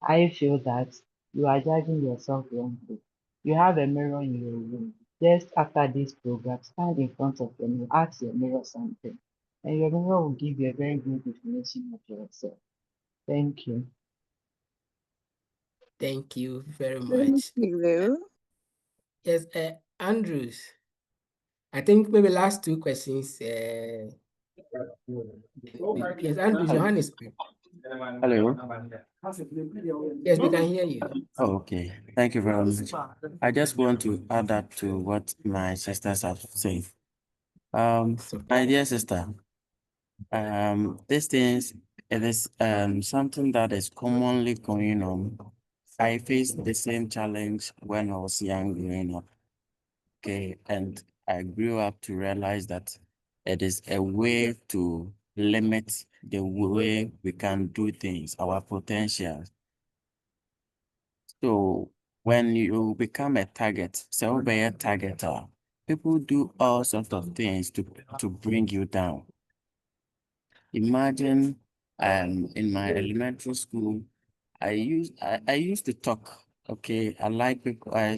I feel that you are judging yourself wrongly. You have a mirror in your room. Just after this program, stand in front of the mirror, ask your mirror something, and your mirror will give you a very good definition of yourself. Thank you. Thank you very Thank much. you. Yes, Andrews. I think maybe last two questions. Yes, Andrews, your hand is up. Hello. Yes, we can hear you. Oh, okay. Thank you very much. I just want to add that to what my sisters have said. My dear sister, these things, it is something that is commonly going on. I faced the same challenge when I was young growing up. Okay, and I grew up to realize that it is a way to limit the way we can do things, our potential. So when you become a target, so be a targeter, people do all sorts of things to bring you down. Imagine in my elementary school, I used to talk. Okay, I like people. I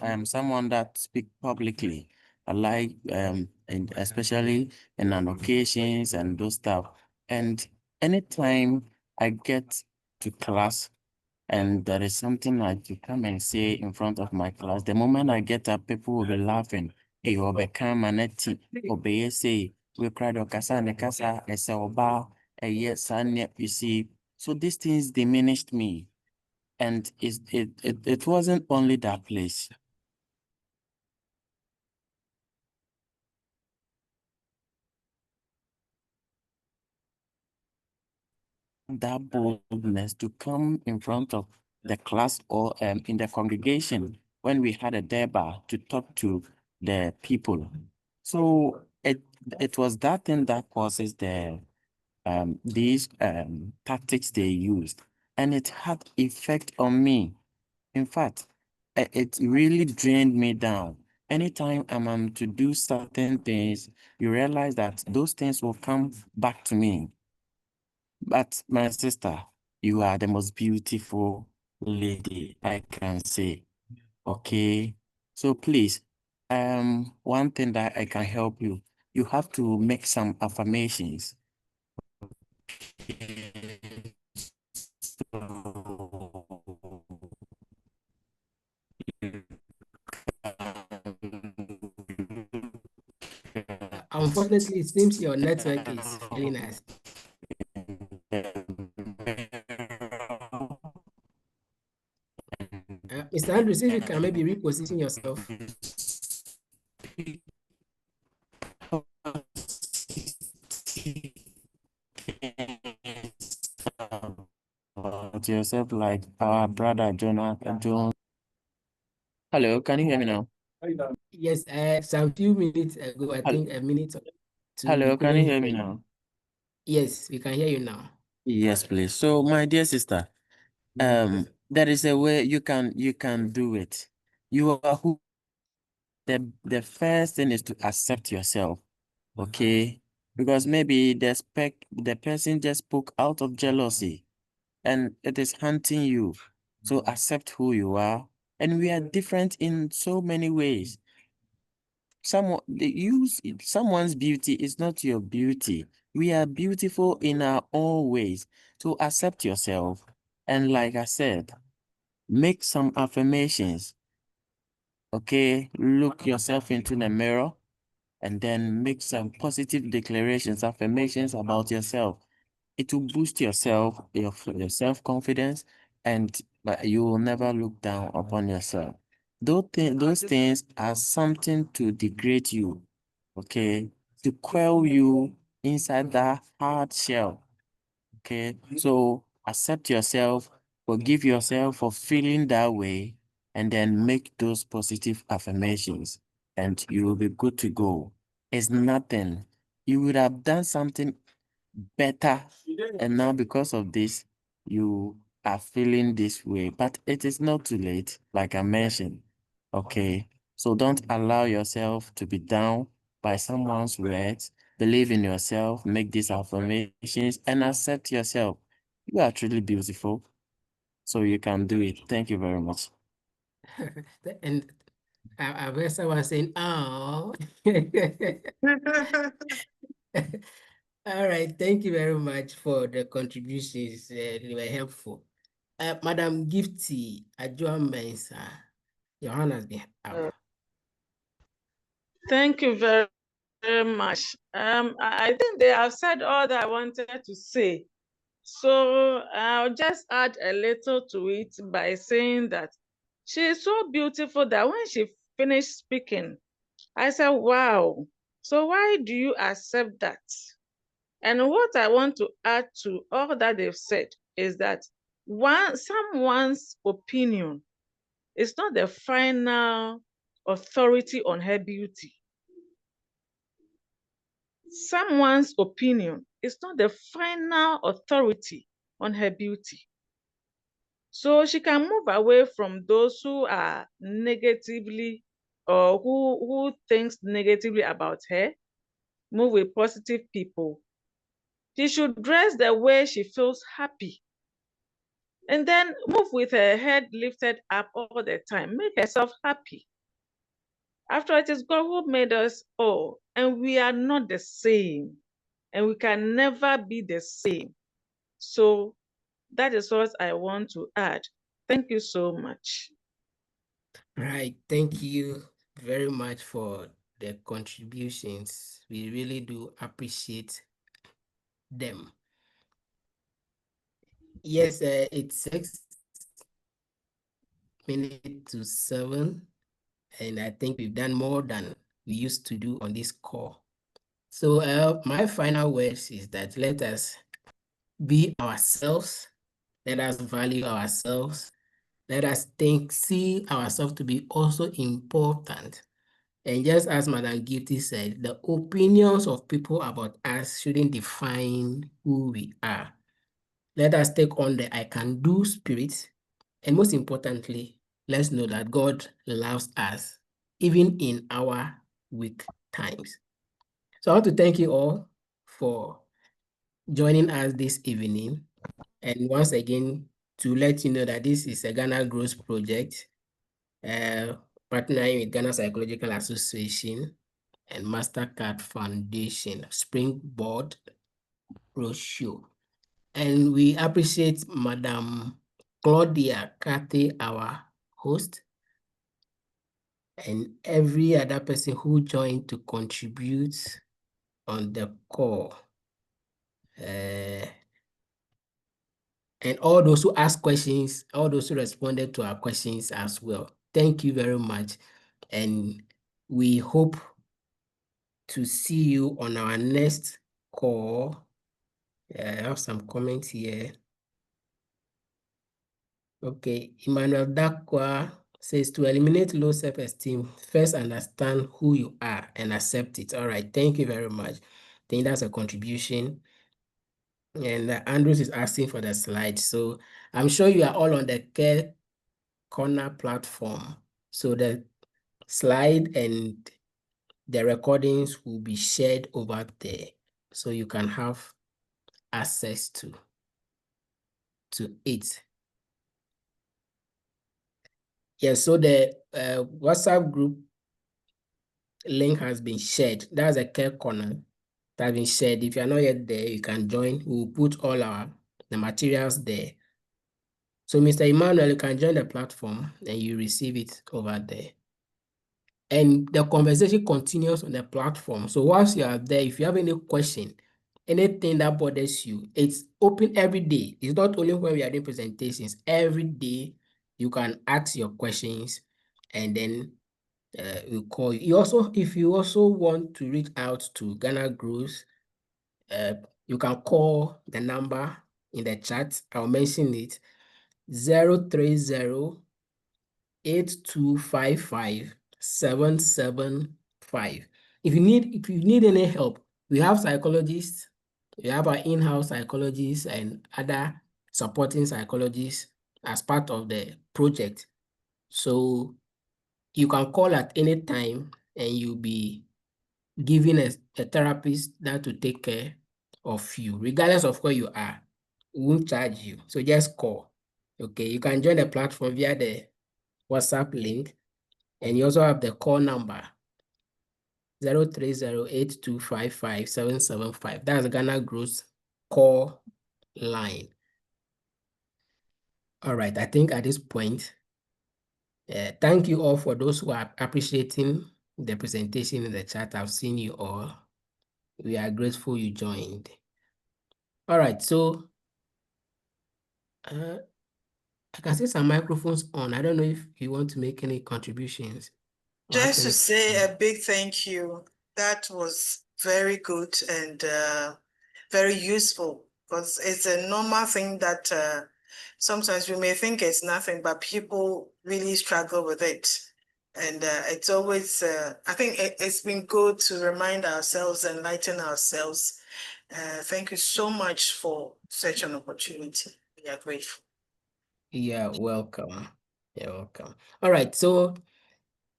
am someone that speak publicly. I like and especially in an occasions and those stuff. And anytime I get to class and there is something like to come and say in front of my class, the moment I get up, people will be laughing. Hey, Obekam Maneti, Obeye say, we cried Okasa Nekasa, Eseoba, yes, you see. So these things diminished me. And it wasn't only that place. that boldness to come in front of the class or in the congregation when we had a deba to talk to the people. So it was that thing that causes these tactics they used, and it had effect on me. In fact, it really drained me down. Anytime I'm to do certain things, you realize that those things will come back to me. But my sister, you are the most beautiful lady I can say. Okay. So please, one thing that I can help you, you have to make some affirmations. Unfortunately, it seems your network is failing us. Mr. Andrews, if you can maybe reposition yourself. To yourself like our brother Jonathan Jones. Hello, can you hear me now? Yes, some few minutes ago, I think a minute or two, we Hello, can you couldn't hear hear me you. now? Yes, we can hear you now. Yes, please. So, my dear sister, there is a way you can do it. You are who the first thing is to accept yourself, okay? Because maybe the person just spoke out of jealousy and it is hunting you. So accept who you are. And we are different in so many ways. Someone's beauty is not your beauty. We are beautiful in our own ways. So accept yourself. And like I said, make some affirmations. Okay, look yourself into the mirror and then make some positive declarations, affirmations about yourself. It will boost your self-confidence, and you will never look down upon yourself. Those things are something to degrade you, okay, to quell you inside that hard shell. Okay, so accept yourself, forgive yourself for feeling that way, and then make those positive affirmations, and you will be good to go. It's nothing. You would have done something better, and now because of this, you are feeling this way, but it is not too late, like I mentioned. Okay, so don't allow yourself to be down by someone's words. Believe in yourself, make these affirmations, and accept yourself. You are truly beautiful, so you can do it. Thank you very much. And I heard someone saying, oh. All right, thank you very much for the contributions. They were helpful. Madam Gifty Adjoa Mensah, your hand has been up. Thank you very, very much. I think they have said all that I wanted to say. So I'll just add a little to it by saying that she is so beautiful that when she finished speaking, I said, wow. So why do you accept that? And what I want to add to all that they've said is that someone's opinion is not the final authority on her beauty. Someone's opinion is not the final authority on her beauty. So she can move away from those who are negatively or who thinks negatively about her, move with positive people. She should dress the way she feels happy. And then move with her head lifted up all the time. Make herself happy. After it is God who made us all, and we are not the same, and we can never be the same. So that is what I want to add. Thank you so much. Right, thank you very much for the contributions. We really do appreciate them. Yes, it's 6 minutes to 7, and I think we've done more than we used to do on this call. So my final words is that let us be ourselves. Let us value ourselves. Let us see ourselves to be also important. And just as Madam Gifty said, the opinions of people about us shouldn't define who we are. Let us take on the I can do spirit. And most importantly, let's know that God loves us, even in our weak times. So I want to thank you all for joining us this evening. And once again, to let you know that this is a Ghana Growth Project, partnering with Ghana Psychological Association and Mastercard Foundation, Springboard Roadshow. And we appreciate Madam Claudia Cathy, our host, and every other person who joined to contribute on the call. And all those who asked questions, all those who responded to our questions as well. Thank you very much. And we hope to see you on our next call. I have some comments here. Okay, Emmanuel Dakwa says to eliminate low self-esteem, first understand who you are and accept it. All right, thank you very much. I think that's a contribution. And Andrews is asking for the slides. So I'm sure you are all on the Care Corner platform. So the slide and the recordings will be shared over there. So you can have access to it. Yeah, so the WhatsApp group link has been shared. That's a Care Corner that has been shared. If you're not yet there, you can join. We'll put all the materials there. So Mr. Emmanuel, you can join the platform and you receive it over there. And the conversation continues on the platform. So once you are there, if you have any question, anything that bothers you, it's open every day. It's not only when we are doing presentations. Every day you can ask your questions and then we'll call you. If you also want to reach out to Ghana Growth, you can call the number in the chat. I'll mention it. 030-8255-775. If you need any help, we have psychologists, we have our in-house psychologists and other supporting psychologists as part of the project. So you can call at any time and you'll be given a therapist that will take care of you, regardless of where you are. We won't charge you. So just call. Okay, you can join the platform via the WhatsApp link, and you also have the call number 030-8255-775. That's Ghana Growth call line. All right, I think at this point, thank you all for those who are appreciating the presentation in the chat. I've seen you all. We are grateful you joined. All right, so I can see some microphones on. I don't know if you want to make any contributions. Just to say a big thank you. That was very good and very useful, because it's a normal thing that sometimes we may think it's nothing, but people really struggle with it. And it's always, I think it's been good to remind ourselves and enlighten ourselves. Thank you so much for such an opportunity. We are grateful. You're welcome. You're welcome. All right, so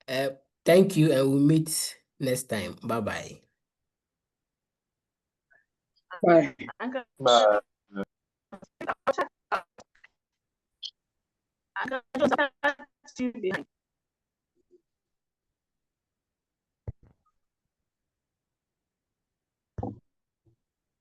thank you, and we'll meet next time. Bye-bye. Bye. Bye.